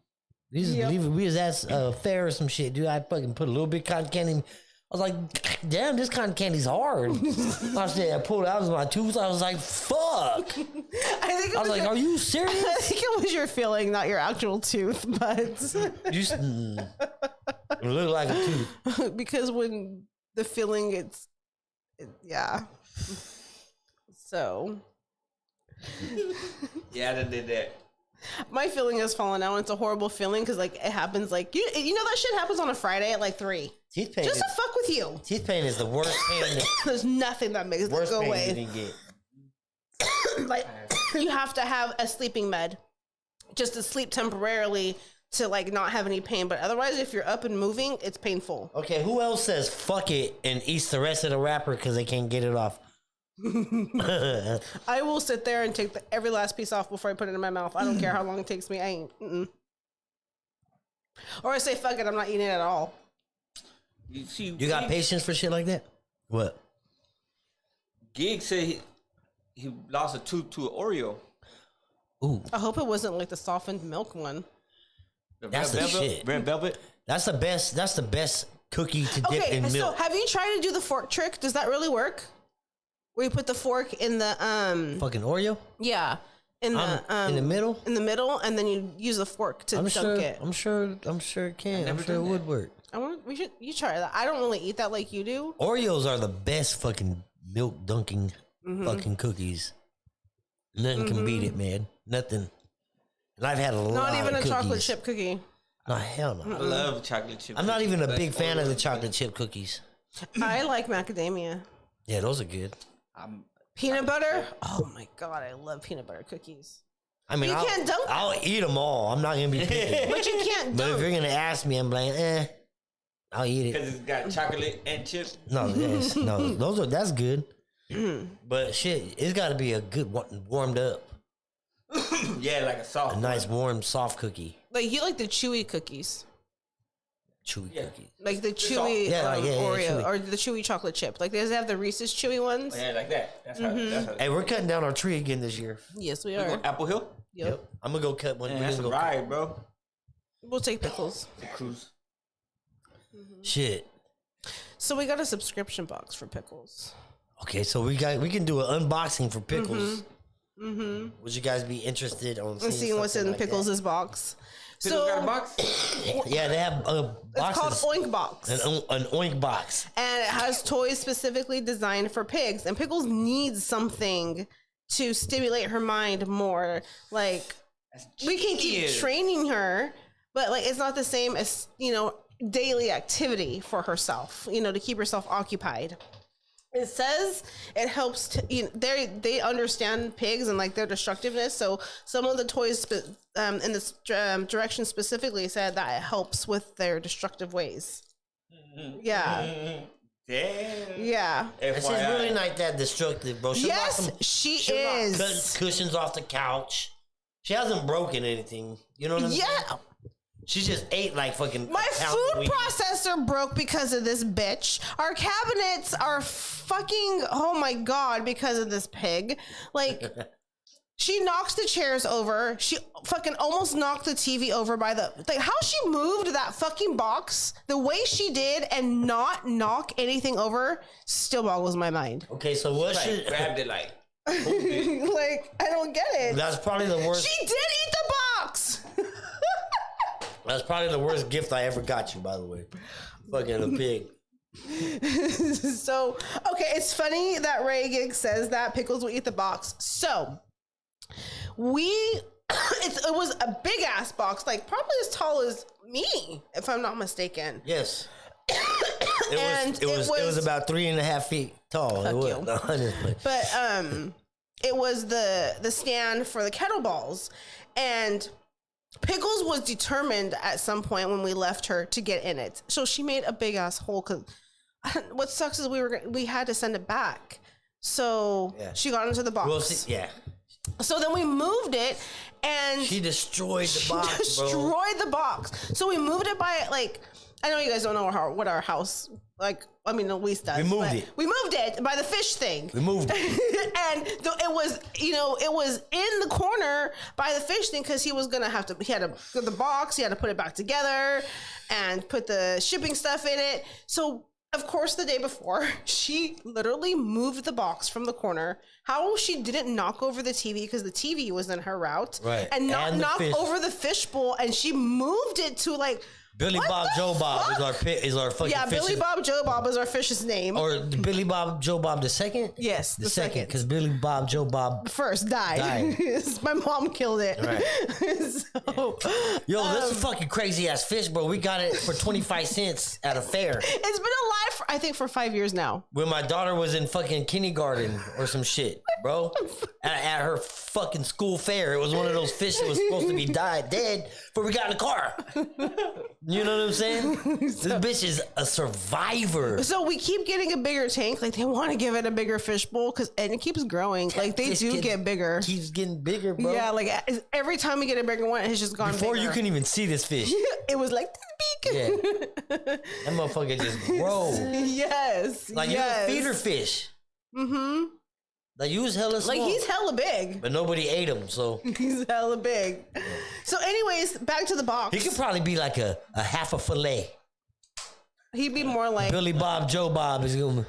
We was at a fair or some shit, dude. I fucking put a little bit of cotton candy. I was like, damn, this cotton candy's hard. I pulled it out of my tooth. I was like, fuck. I was like, are you serious? I think it was your feeling, not your actual tooth, but it looked like a tooth. Because when the feeling, yeah. So. Yeah, I did that. My feeling has fallen out. It's a horrible feeling because like it happens like you know that shit happens on a Friday at like 3. Teeth pain. Just to fuck with you. Teeth pain is the worst pain. There's nothing that makes it go away. You can get. Like you have to have a sleeping med just to sleep temporarily to like not have any pain. But otherwise, if you're up and moving, it's painful. Okay, who else says fuck it and eats the rest of the wrapper because they can't get it off? I will sit there and take every last piece off before I put it in my mouth. I don't care how long it takes me. I ain't. Or I say fuck it. I'm not eating it at all. You got patience for shit like that? What? Gig said he lost a tooth to an Oreo. Ooh. I hope it wasn't like the softened milk one. That's the shit. Red velvet. That's the best cookie to dip in milk. So have you tried to do the fork trick? Does that really work? Where you put the fork in the fucking Oreo? Yeah. In the middle? In the middle, and then you use the fork to dunk it. I'm sure it can. I'm sure it would work. You try that. I don't really eat that like you do. Oreos are the best fucking milk dunking fucking cookies. Nothing can beat it, man. Nothing. And I've had a lot of Not even a cookies. chocolate chip cookie. No, hell no. I love chocolate chip. I'm not even a big fan of the chocolate chip cookies. I like macadamia. Yeah, those are good. Peanut butter? Oh my god, I love peanut butter cookies. I mean, can't dunk. I'll eat them all. I'm not gonna be picky. But you can't But dunk. if you're gonna ask me, I'm like, I'll eat it. Because it's got chocolate and chips. No, that's good. But shit, it's got to be a good one, warmed up. Yeah, like a nice warm soft cookie. Like you like the chewy cookies. Chewy cookies. Like the chewy Oreo chewy. or the chewy chocolate chip. Like does it have the Reese's chewy ones? Oh, yeah, like that. That's how. Hey, we're cutting down our tree again this year. Yes, we We are. going Apple Hill? Yep. I'm gonna go cut one. Man, that's a ride, bro. We'll take pickles. The cruise. Shit. So we got a subscription box for pickles. Okay, so we can do an unboxing for pickles. Would you guys be interested on seeing what's in like Pickles' box? Pickles got a box? Yeah, they have boxes. It's called Oink Box. An Oink box. And it has toys specifically designed for pigs. And Pickles needs something to stimulate her mind more. Like, we can keep training her, but like it's not the same as, daily activity for herself, to keep herself occupied. It says it helps to, they understand pigs and like their destructiveness. So some of the toys in this direction specifically said that it helps with their destructive ways. Yeah. Damn. Yeah. And she's really not that destructive, bro. She is. Cutting cushions off the couch. She hasn't broken anything. You know what I mean? Yeah. She just ate like fucking. My food processor broke because of this bitch. Our cabinets are fucking, oh my god, because of this pig. Like, she knocks the chairs over. She fucking almost knocked the TV over by how she moved that fucking box the way she did and not knock anything over still boggles my mind. Okay, so what should grabbed it like. Like, I don't get it. That's probably the worst. She did eat the box. That's probably the worst gift I ever got you, by the way. Fucking a pig. So, okay, it's funny that Ray Gig says that Pickles will eat the box. So, it was a big ass box, like probably as tall as me, if I'm not mistaken. Yes. It was about 3.5 feet tall. Fuck it was, you. honestly. But it was the stand for the kettlebells, and Pickles was determined at some point when we left her to get in it. So she made a big ass hole. Cause what sucks is we had to send it back. So she got into the box. Well, see, So then we moved it, and she destroyed the box. Destroyed the box. So we moved it by like. I know you guys don't know what our house like. I mean, Luis does. We moved it. We moved it by the fish thing. We moved it, and it was, it was in the corner by the fish thing because he was gonna have to. He had to get the box. He had to put it back together, and put the shipping stuff in it. So of course, the day before, she literally moved the box from the corner. How she didn't knock over the TV because the TV was in her route, right? And not knock over the fish bowl, and she moved it to like. Billy Bob Joe Bob is our fucking Billy Bob Joe Bob is our fish's name. Or Billy Bob Joe Bob the second? Yes, the second, because Billy Bob Joe Bob first died. My mom killed it. Right. So, this is fucking crazy ass fish, bro. We got it for 25 cents at a fair. It's been alive I think for 5 years now. When my daughter was in fucking kindergarten or some shit, bro, at her fucking school fair, it was one of those fish that was supposed to be dead before we got in the car. You know what I'm saying? This bitch is a survivor. So we keep getting a bigger tank. Like they want to give it a bigger fish bowl and it keeps growing. Like they do get bigger. Keeps getting bigger, bro. Yeah, like every time we get a bigger one, it's just gone Before bigger. you couldn't even see this fish. It was like this big. Yeah. That motherfucker just grows. Yes. Like you a feeder fish. Mm-hmm. Like you was hella small. Like he's hella big. But nobody ate him, so. He's hella big. So anyways, back to the box. He could probably be like a half a fillet. He'd be more like. Billy Bob Joe Bob is going to.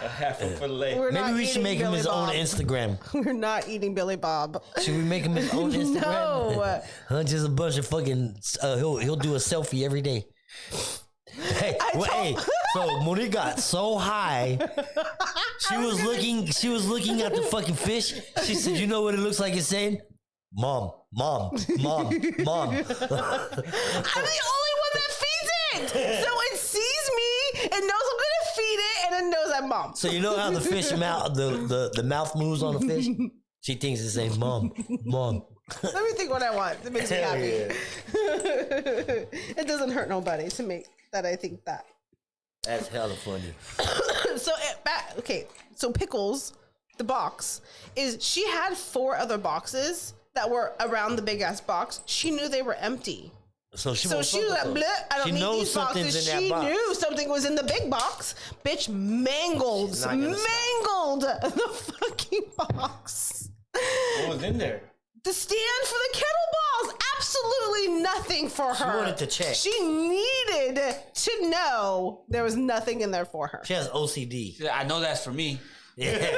A half a fillet. Maybe we should make him his own Instagram. We're not eating Billy Bob. Should we make him his own Instagram? No. Just a bunch of fucking. He'll do a selfie every day. Hey, so Monique got so high. She was looking at the fucking fish. She said, "You know what it looks like? It's saying, Mom, Mom, Mom, Mom." I'm the only one that feeds it, so it sees me and knows I'm gonna feed it, and it knows I'm Mom. So you know how the fish mouth, the mouth moves on the fish. She thinks it's saying, "Mom, Mom." Let me think what I want. It makes me happy. Yeah. It doesn't hurt nobody to make that I think that. That's hella funny. So Pickles, the box, is she had 4 other boxes that were around the big ass box. She knew they were empty. So she was like, bleh, I don't need these boxes. She knew something was in the big box. Bitch mangled the fucking box. What was in there? The stand for the kettlebells. Absolutely nothing for her. She wanted to check. She needed to know there was nothing in there for her. She has OCD. I know that's for me. Yeah.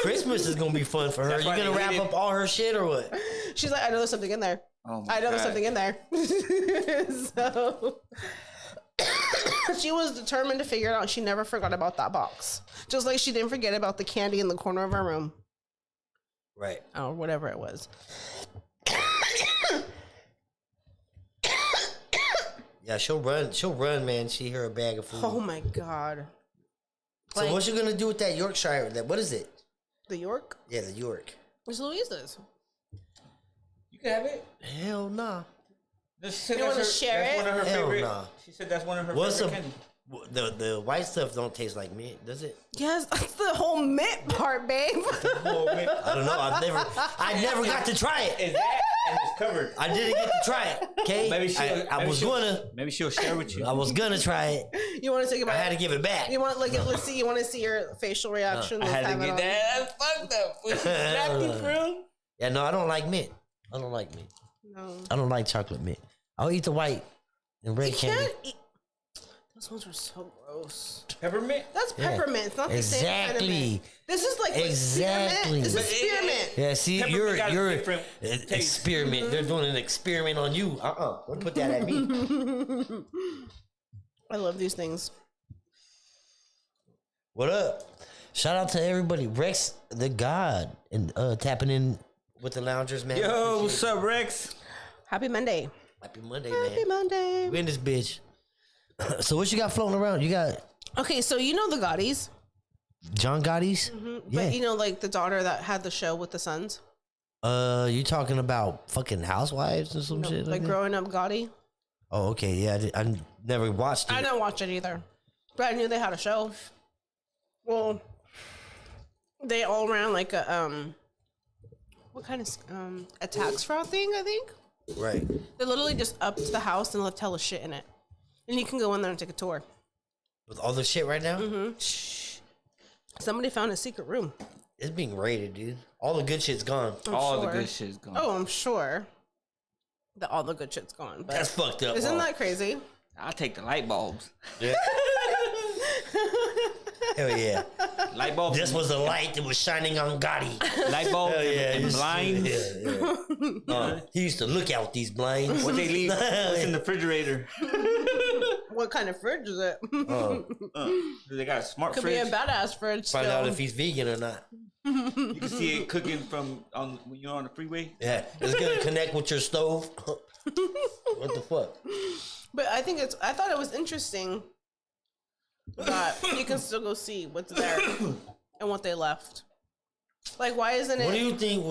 Christmas is going to be fun for her. You going to wrap up all her shit or what? She's like, I know there's something in there. Oh I know there's something in there. So she was determined to figure it out. She never forgot about that box. Just like she didn't forget about the candy in the corner of her room. Right. Or whatever it was. Yeah, she'll run, man. She hear a bag of food. Oh my God. So Like, what you gonna do with that Yorkshire? What is it? the York? Yeah, the York. It's Louisa's. You can have it. Hell nah. You want to share it? One of her Hell favorite. nah. She said that's one of her What's favorite a candy. the white stuff don't taste like mint, does it? Yes, that's the whole mint part, babe. I don't know. I never got to try it. Is that and it's covered? I didn't get to try it. Okay, Maybe maybe she'll share with you. I was gonna try it. You want to take a bite? I had to give it back. You want to let's see. You want to see your facial reaction? I had to get that. That's fucked up. Was she snapped you through? Yeah, no, I don't like mint. I don't like mint. No. I don't like chocolate mint. I'll eat the white and red candy. Those ones are so gross. Peppermint? That's peppermint. It's not the same kind of mint. This is like exactly. This is spearmint. Yeah, see, Peppermint you're different experiment. Mm-hmm. They're doing an experiment on you. Don't put that at me. I love these things. What up? Shout out to everybody. Rex the God and tapping in with the loungers, man. Yo, what's up, Rex? Happy Monday. Happy Monday, Happy man. Monday. We in this bitch. So what you got floating around? You got Okay, so you know the Gottis. John Gotti's? But you know, like the daughter that had the show with the sons? You talking about fucking housewives or some shit? Like that? Growing Up Gotti? Oh, okay. Yeah, I never watched it. I didn't watch it either. But I knew they had a show. Well, they all ran like a, what kind of, a tax fraud thing, I think? Right. They literally just upped the house and left hella shit in it. And you can go in there and take a tour. With all the shit right now? Mm-hmm. Somebody found a secret room. It's being raided, dude. All the good shit's gone. All the good shit's gone. Oh, I'm sure that all the good shit's gone. But that's fucked up. Isn't that crazy? I'll take the light bulbs. Yeah. Hell yeah. Light bulbs. This was a light that was shining on Gotti. Light bulbs and blinds. Yeah. He used to look out these blinds. What they leave? What's in the refrigerator? What kind of fridge is it? They got a smart Could fridge. be a badass fridge. Find out if he's vegan or not. You can see it cooking when you're on the freeway. Yeah, it's gonna connect with your stove. What the fuck? But I thought it was interesting that you can still go see what's there and what they left. Like, why isn't it? What do you think?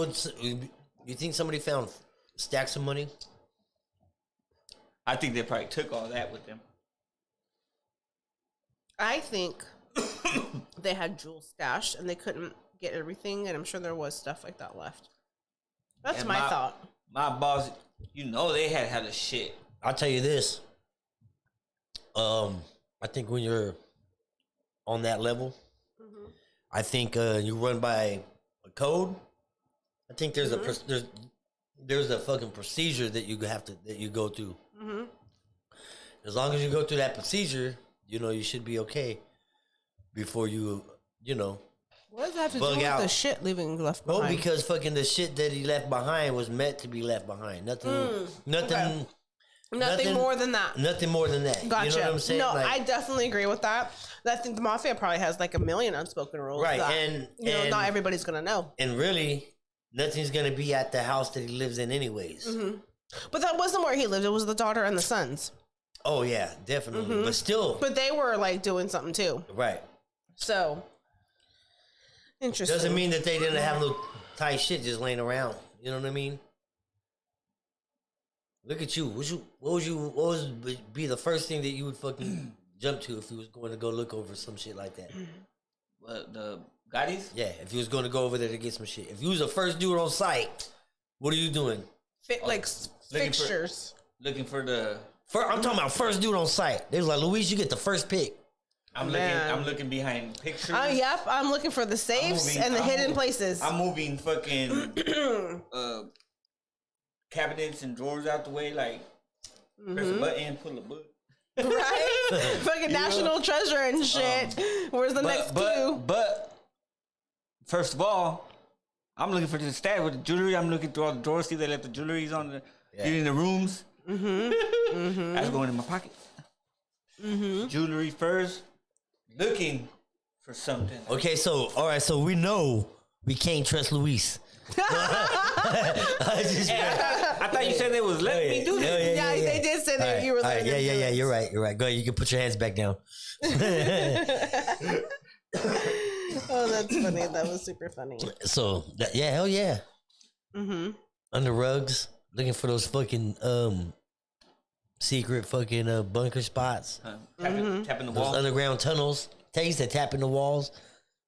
You think somebody found stacks of money? I think they probably took all that with them. I think they had jewels stashed and they couldn't get everything, and I'm sure there was stuff like that left. That's my thought. My boss, they had a shit. I'll tell you this. I think when you're on that level, I think you run by a code. I think there's there's a fucking procedure that you go through. Mm-hmm. As long as you go through that procedure, you should be okay before you. What does that have to do with the shit left behind? Oh, because fucking the shit that he left behind was meant to be left behind. Nothing more than that. Nothing more than that. Gotcha. You know what I'm saying? No, I definitely agree with that. I think the mafia probably has like a million unspoken rules. Right, that, and not everybody's gonna know. And really, nothing's gonna be at the house that he lives in, anyways. Mm-hmm. But that wasn't where he lived. It was the daughter and the sons. Oh yeah, definitely. Mm-hmm. But still, they were like doing something too. Right. So interesting. Doesn't mean that they didn't have no tight shit just laying around. You know what I mean? Look at you. What would be the first thing that you would fucking jump to if you was going to go look over some shit like that? What, the Gottis? Yeah, if you was going to go over there to get some shit. If you was the first dude on site, what are you doing? Fixtures. Looking for the... I'm talking about first dude on site. They was like, Luis, you get the first pick. I'm looking behind pictures. Yep, I'm looking for the safes and the hidden places. I'm moving fucking cabinets and drawers out the way, like press a button, pull a book. Right? Fucking national treasure and shit. Where's the next clue? But first of all, I'm looking for the stash with the jewelry. I'm looking through all the drawers, see they left the jewelries on in the rooms. That's going in my pocket. Jewelry first. Looking for something. Okay, all right, so we know we can't trust Luis. I thought you said they was letting me do this. Yeah, they did say that you were letting me do this. Yeah, you're right. Go ahead, you can put your hands back down. Oh, that's funny. That was super funny. So, hell yeah. Under rugs, looking for those fucking secret fucking bunker spots. Tapping the walls. Those underground tunnels. Taste that tapping the walls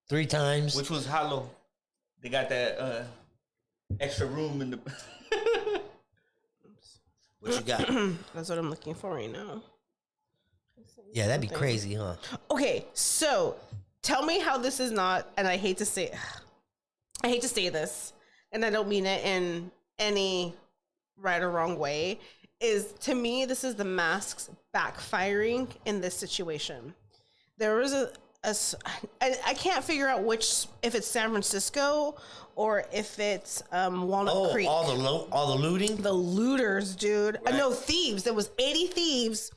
3 times. Which was hollow. They got that extra room in the... What you got? That's what I'm looking for right now. Yeah, that'd be crazy, huh? Okay, so tell me how this is not, and I hate to say this, and I don't mean it in any right or wrong way, is to me, this is the masks backfiring in this situation. There was I can't figure out if it's San Francisco or if it's Walnut Creek. All the looting? The looters, dude. Right. No, thieves. There was 80 thieves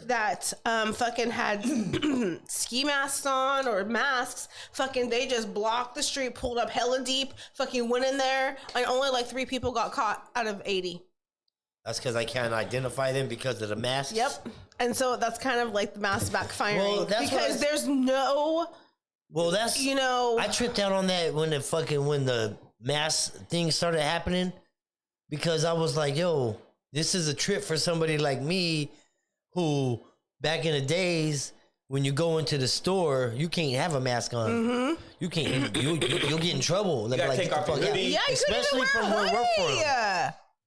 that fucking had ski masks on or masks. Fucking, they just blocked the street, pulled up hella deep, fucking went in there, and only like 3 people got caught out of 80. That's because I can't identify them because of the masks? Yep. And so that's kind of like the mass backfiring because there's no. Well, that's I tripped out on that when the mass thing started happening, because I was like, yo, this is a trip for somebody like me who back in the days when you go into the store, you can't have a mask on. Mm-hmm. You can't. You'll get in trouble. You gotta take off your hoodie. Yeah, you especially from where we're from.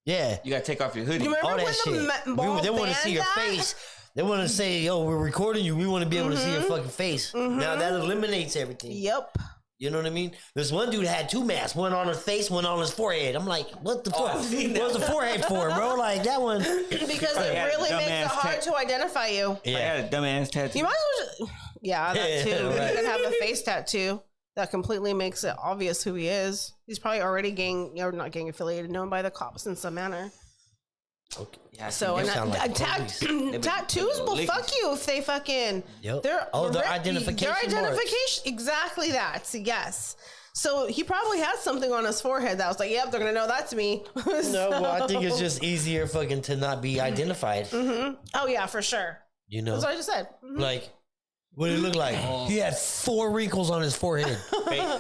Yeah, you gotta take off your hoodie. You remember all that when shit. They want to see your face. They want to say, yo, we're recording you. We want to be able to see your fucking face. Mm-hmm. Now that eliminates everything. Yep. You know what I mean? There's one dude had two masks, one on his face, one on his forehead. I'm like, what the fuck? What's the forehead for, bro? Like that one. Because it really makes it hard to identify you. Yeah. I had a dumbass tattoo. You might as well that too. Right. You can have a face tattoo that completely makes it obvious who he is. He's probably already not gang affiliated, known by the cops in some manner. Okay. Yeah, so tattoos will fuck you if they fucking. Yep. Their identification. Exactly that. So, yes. So he probably has something on his forehead that was like, "Yep, they're gonna know that's me." No, well, I think it's just easier fucking to not be identified. Mm-hmm. Oh yeah, for sure. That's what I just said. Mm-hmm. Like, what did it look like? He had 4 wrinkles on his forehead.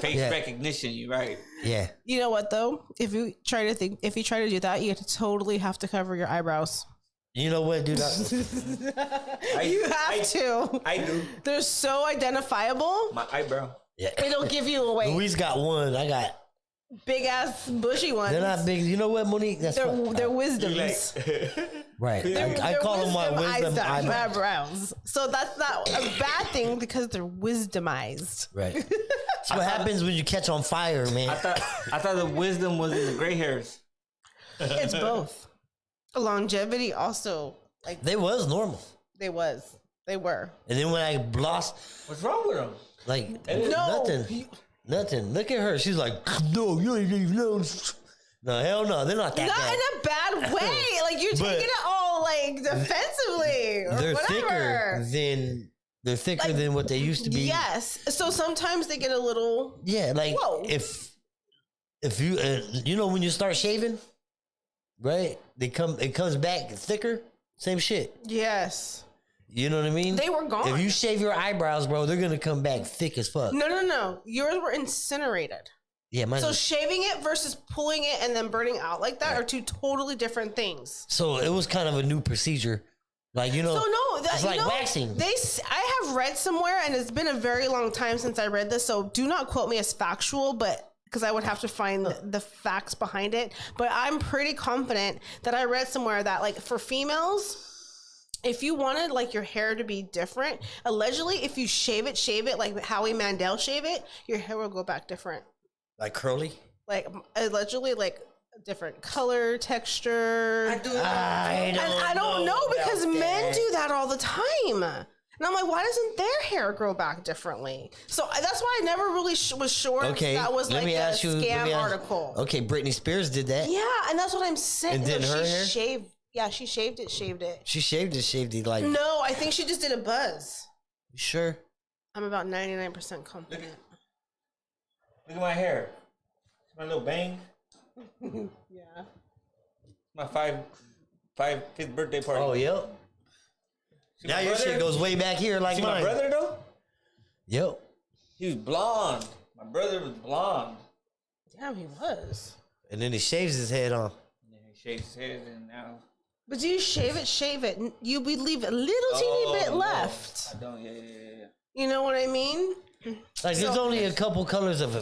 Face recognition. You're right. Yeah. You know what though? If you try to do that, you totally have to cover your eyebrows. You know what, dude? You have to. I do. They're so identifiable. My eyebrow. Yeah. It'll give you away. Luis got one. I got big ass bushy ones. They're not big. You know what, Monique? They're wisdoms. Right. I call them my wisdom eyebrows. So that's not a bad thing because they're wisdomized. Right. That's what happens when you catch on fire, man. I thought the wisdom was in the gray hairs. It's both. Longevity also, like they was normal. They were. And then when I lost, what's wrong with them? Like nothing. Look at her. She's like, no, you ain't even know. No, hell no. They're not that bad. Not in a bad way. Like you're taking it all like defensively or they're whatever. They're thicker than what they used to be. Yes. So sometimes they get a little. Yeah, like if you when you start shaving. Right? It comes back thicker. Same shit. Yes. You know what I mean? They were gone. If you shave your eyebrows, bro, they're gonna come back thick as fuck. No. Yours were incinerated. Yeah, mine. So shaving it versus pulling it and then burning out like that are two totally different things. So it was kind of a new procedure. Like, it's like waxing. I have read somewhere, and it's been a very long time since I read this, so do not quote me as factual, but because I would have to find the facts behind it. But I'm pretty confident that I read somewhere that, like, for females, if you wanted, like, your hair to be different, allegedly, if you shave it, like Howie Mandel shave it, your hair will go back different. Like curly? Like, allegedly, like, different color, texture. I don't know because men do that all the time. And I'm like, why doesn't their hair grow back differently? So that's why I never really was sure if that was like a scam article. Okay, Britney Spears did that. Yeah, and that's what I'm saying. And then her hair? Yeah, she shaved it. She shaved it like... No, I think she just did a buzz. You sure? I'm about 99% confident. Look at my hair. My little bang. Yeah. My fifth birthday party. Oh, yep. Now your shit goes way back here like mine. My brother, though? Yep. He was blonde. My brother was blonde. Damn, he was. And then he shaves his head off. And then he shaves his head and now... But do you shave it? You would leave a little teeny bit left. I don't, yeah. You know what I mean? Like, there's only a couple colors of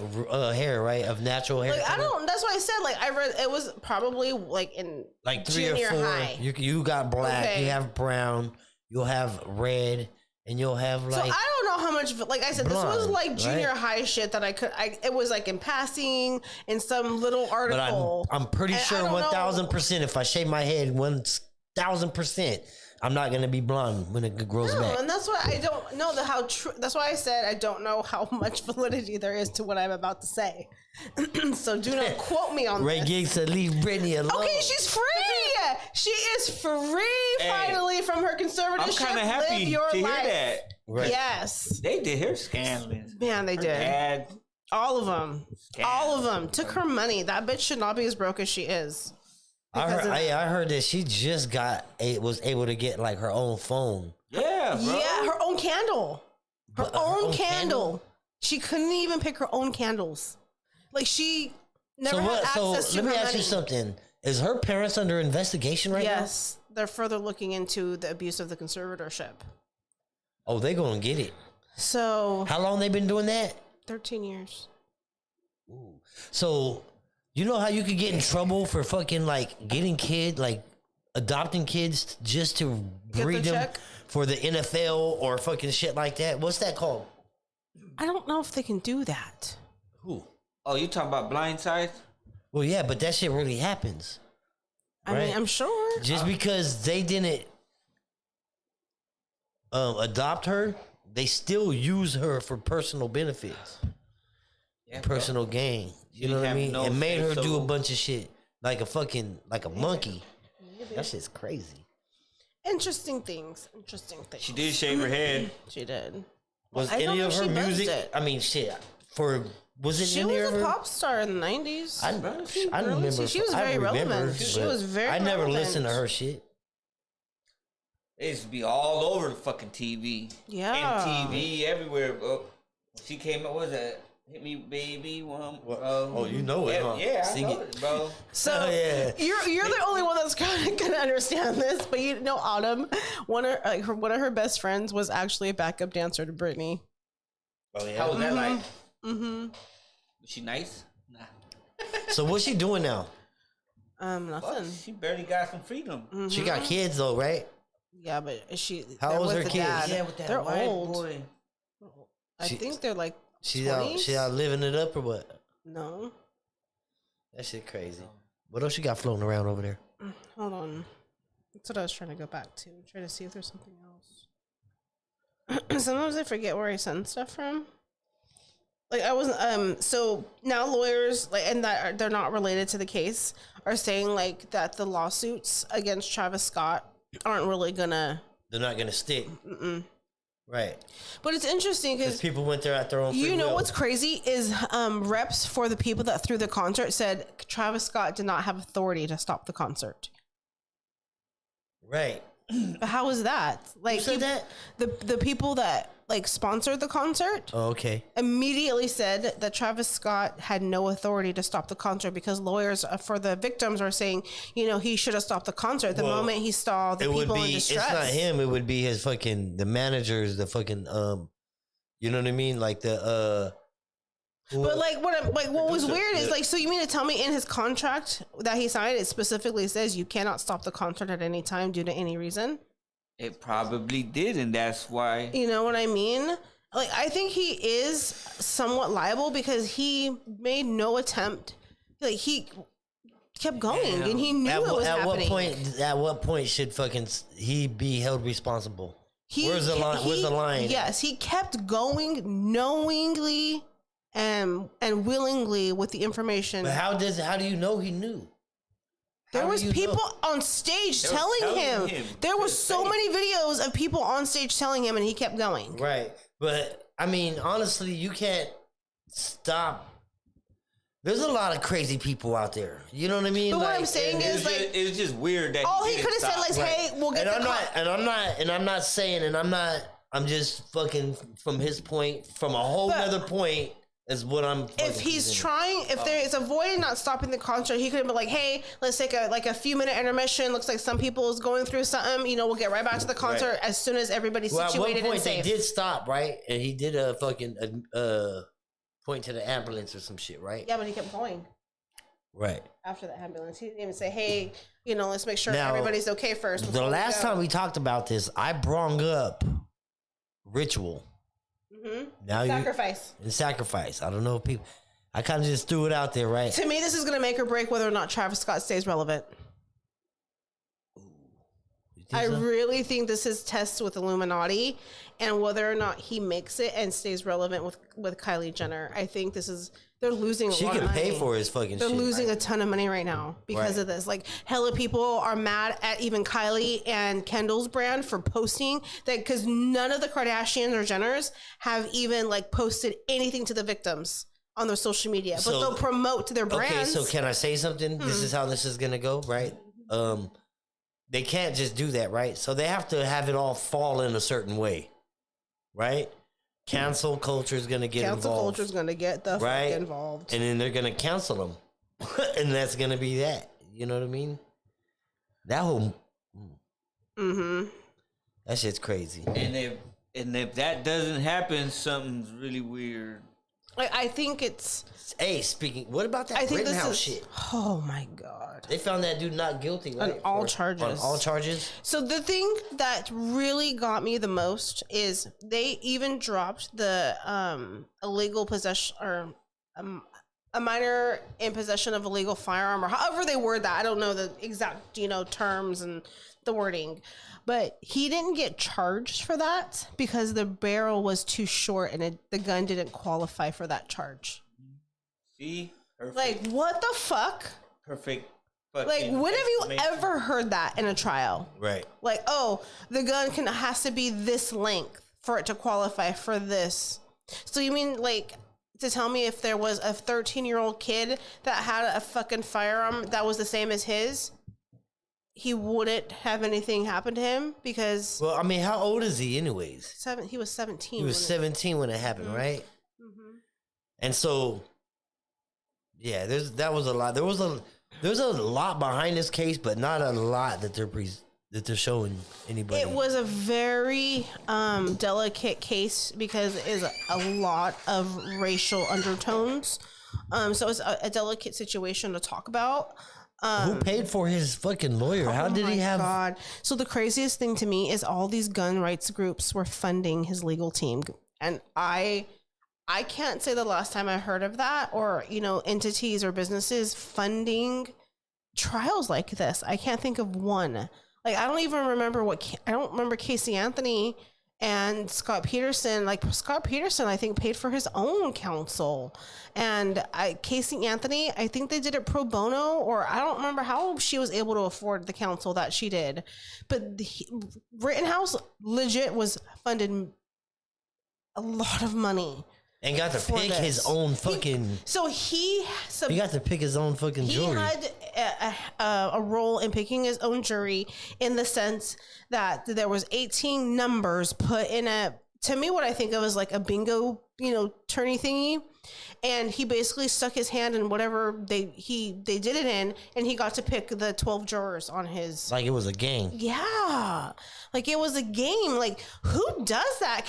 hair, right? Of natural hair. Like, that's why I said, like, I read it was probably like in like 3 or 4. High. You got black, you have brown, you'll have red, and you'll have like. So I don't know how much, like I said, blonde, this was like junior high shit that it was like in passing in some little article. But I'm pretty sure 1,000% if I shave my head 1,000%. I'm not gonna be blonde when it grows back. And that's why I don't know how true. That's why I said I don't know how much validity there is to what I'm about to say. So do not quote me on Ray this. Giggs said, "Leave Britney alone." Okay, she's free. She is free finally from her conservatorship. I'm kind of happy to hear that. Right. Yes, they did her scandalous. Man, they did. All of them. All of them took her money. That bitch should not be as broke as she is. I heard that she just was able to get like her own phone. Yeah, bro. Yeah, her own candle. Her own candle. She couldn't even pick her own candles. Like she never had access to her money. Let me ask you something. Is her parents under investigation right now? Yes, they're further looking into the abuse of the conservatorship. Oh, they're gonna get it. So how long they been doing that? 13 years. Ooh. So you know how you could get in trouble for fucking like getting adopting kids just to breed them for the NFL or fucking shit like that? What's that called? I don't know if they can do that. Who? Oh, you talking about Blindside? Well, yeah, but that shit really happens. I mean, I'm sure. Just because they didn't adopt her, they still use her for personal benefits, personal gain. You know what I mean? And made her do a bunch of shit like a monkey. That shit's crazy. Interesting things. She did shave her head. She did. Was any of her music? I mean, shit. Was it in there? She was a pop star in the 90s. I remember. She was very relevant. She was very relevant. I never listened to her shit. It used to be all over the fucking TV. Yeah. MTV, everywhere, bro. She came up, what was that? Hit Me Baby, oh, you know it, huh? Yeah, I know it, bro. So, you're the only one that's kind of going to understand this, but you know Autumn, one of her best friends was actually a backup dancer to Britney. Oh, yeah? How was that like? Mm-hmm. Was she nice? Nah. So what's she doing now? Nothing. Well, she barely got some freedom. Mm-hmm. She got kids though, right? Yeah, but how old are her kids? Yeah, with that they're white old. Boy. I think they're like she 20s? out living it up or what? No. That shit crazy. What else you got floating around over there? Hold on. That's what I was trying to go back to. I'm trying to see if there's something else. Sometimes I forget where I send stuff from. Like I wasn't so now lawyers and that they're not related to the case are saying like that the lawsuits against Travis Scott aren't really gonna. They're not gonna stick. Mm-mm. Right. But it's interesting because people went there at their own free will. You know what's crazy is reps for the people that threw the concert said Travis Scott did not have authority to stop the concert. Right. But how is that? Like Who said that? The people that like sponsored the concert. Oh, okay. Immediately said that Travis Scott had no authority to stop the concert because lawyers for the victims are saying, he should have stopped the concert the moment he saw the people in distress. It's not him. It would be his the managers, the fucking you know what I mean? Like the But what was weird is so you mean to tell me in his contract that he signed it specifically says you cannot stop the concert at any time due to any reason? It probably did, and that's why. You know what I mean? Like I think he is somewhat liable because he made no attempt. Like he kept going, and he knew it was happening. At what point should he be held responsible? Where's the line? Yes, he kept going knowingly and willingly with the information. But how do you know he knew? There was people on stage telling him. There was so many videos of people on stage telling him, and he kept going. Right. But, I mean, honestly, you can't stop. There's a lot of crazy people out there. You know what I mean? But what I'm saying is, it's just weird that all he could have said, hey, we'll get I'm just fucking from his point, from a whole other point. Is what I'm. If he's trying, if there is avoiding not stopping the concert, he could have been like, "Hey, let's take a few minute intermission. Looks like some people is going through something. We'll get right back to the concert as soon as everybody's situated and safe." They did stop, right? And he did a fucking point to the ambulance or some shit, right? Yeah, but he kept going. Right. After the ambulance, he didn't even say, "Hey, let's make sure everybody's okay first." The last time we talked about this, I brought up ritual. Mm-hmm. Now sacrifice. I don't know if people. I kind of just threw it out there, right? To me, this is going to make or break whether or not Travis Scott stays relevant. I really think this is tests with Illuminati and whether or not he makes it and stays relevant with Kylie Jenner. I think they're losing a lot of money. She can pay for his fucking shit. They're losing a ton of money right now because of this. Like, hella people are mad at even Kylie and Kendall's brand for posting that because none of the Kardashians or Jenners have even posted anything to the victims on their social media, but they'll promote their brands. Okay, so can I say something? This is how this is gonna go, right? They can't just do that, right? So they have to have it all fall in a certain way, right? Cancel culture is gonna get involved. Cancel culture is gonna get the fuck involved, and then they're gonna cancel them, and that's gonna be that. You know what I mean? That whole, that shit's crazy. And if that doesn't happen, something's really weird. I think it's. Hey, what about that Rittenhouse shit? Oh my God! They found that dude not guilty, right? On all charges. On all charges. So the thing that really got me the most is they even dropped the illegal possession or a minor in possession of a legal firearm, or however they word that. I don't know the exact terms and the wording, but he didn't get charged for that because the barrel was too short and the gun didn't qualify for that charge. See? Perfect. Like, what the fuck? Perfect. Like, when have you ever heard that in a trial? Right. Like, oh, the gun has to be this length for it to qualify for this. So you mean, like, to tell me if there was a 13-year-old kid that had a fucking firearm that was the same as his, he wouldn't have anything happen to him? Because... Well, I mean, how old is he anyways? He was 17. He was 17 when it happened, right? Mm-hmm. And so... Yeah, that was a lot. There's a lot behind this case, but not a lot that they're showing anybody. It was a very delicate case because it is a lot of racial undertones. So it's a delicate situation to talk about. Who paid for his fucking lawyer? How did he have? God. So the craziest thing to me is all these gun rights groups were funding his legal team, and I can't say the last time I heard of that, or, entities or businesses funding trials like this. I can't think of one. Like, I don't even remember I don't remember Casey Anthony and Scott Peterson. Like, Scott Peterson, I think, paid for his own counsel. And Casey Anthony, I think they did it pro bono, or I don't remember how she was able to afford the counsel that she did. But Rittenhouse legit was funded a lot of money. And got to pick his own fucking... He got to pick his own fucking jury. He had a role in picking his own jury in the sense that there was 18 numbers put in to me, what I think of as like a bingo, tourney thingy. And he basically stuck his hand in whatever they did it in, and he got to pick the 12 jurors on his... Like it was a game. Yeah. Like it was a game. Like, who does that?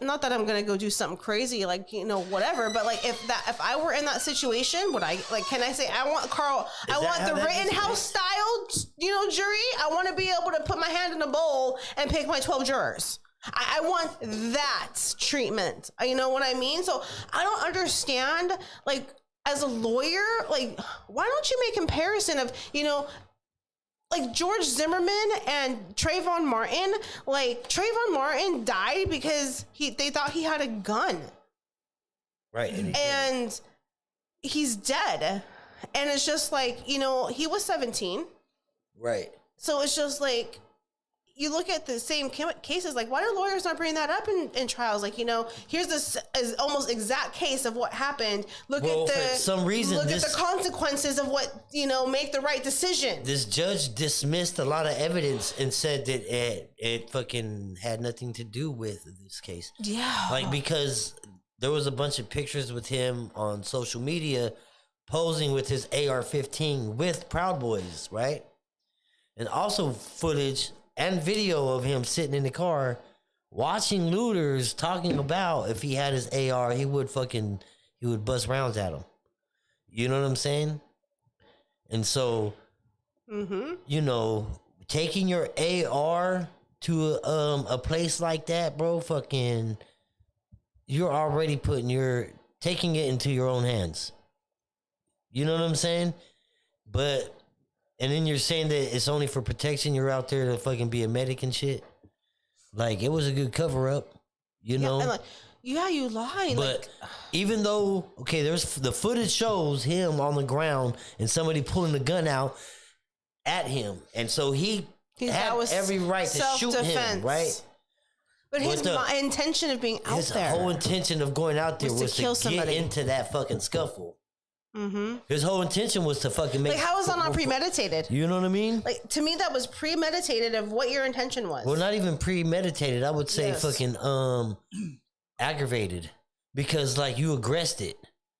Not that I'm going to go do something crazy, like, whatever, but like if I were in that situation, would I, like, can I say, I want the Rittenhouse style, jury? I want to be able to put my hand in a bowl and pick my 12 jurors. I want that treatment. You know what I mean? So I don't understand, like, as a lawyer, like, why don't you make comparison of, like George Zimmerman and Trayvon Martin? Like, Trayvon Martin died because they thought he had a gun. Right. And he's dead. And it's just like, he was 17. Right. So it's just like, you look at the same cases, like, why do lawyers not bring that up in trials? Like, here's this almost exact case of what happened. Look at the consequences of what, make the right decision. This judge dismissed a lot of evidence and said that it fucking had nothing to do with this case. Yeah. Like, because there was a bunch of pictures with him on social media posing with his AR-15 with Proud Boys, right? And also footage and video of him sitting in the car watching looters talking about if he had his AR, he would bust rounds at him. You know what I'm saying? And so, taking your AR to a place like that, bro, fucking, you're already taking it into your own hands. You know what I'm saying? And then you're saying that it's only for protection. You're out there to fucking be a medic and shit. Like, it was a good cover up, know? And like, yeah, you lied. But even though, there's the footage shows him on the ground and somebody pulling the gun out at him. And so he had every right to shoot him, right? But his intention of being out there. His whole intention of going out there was to kill somebody. Get into that fucking scuffle. Mm-hmm. His whole intention was to fucking make. Like, how is that not premeditated? You know what I mean? Like, to me, that was premeditated of what your intention was. Well, not even premeditated. I would say fucking aggravated, because like you aggressed it.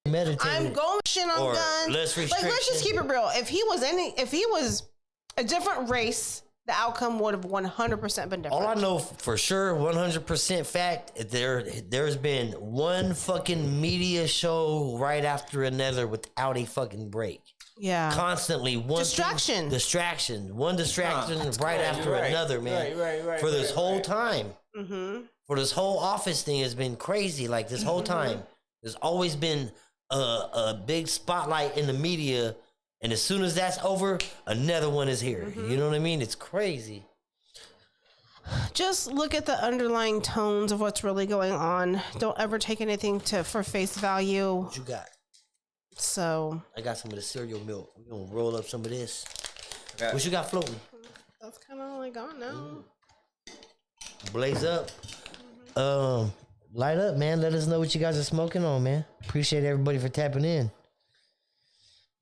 Meditated. I'm going on guns. Less restriction. Like, let's just keep it real. If he was a different race, the outcome would have 100% been different. All I know for sure, 100% fact, there's been one fucking media show right after another without a fucking break. Yeah. Constantly one distraction. One distraction right after another, man. Right. For this whole time. Mm-hmm. For this whole office thing has been crazy. Like this whole time, there's always been a big spotlight in the media. And as soon as that's over, another one is here. Mm-hmm. You know what I mean? It's crazy. Just look at the underlying tones of what's really going on. Don't ever take anything for face value. What you got? So I got some of the cereal milk. We're gonna roll up some of this. Okay. What you got floating? That's kind of all I got now. Blaze up. Light up, man. Let us know what you guys are smoking on, man. Appreciate everybody for tapping in.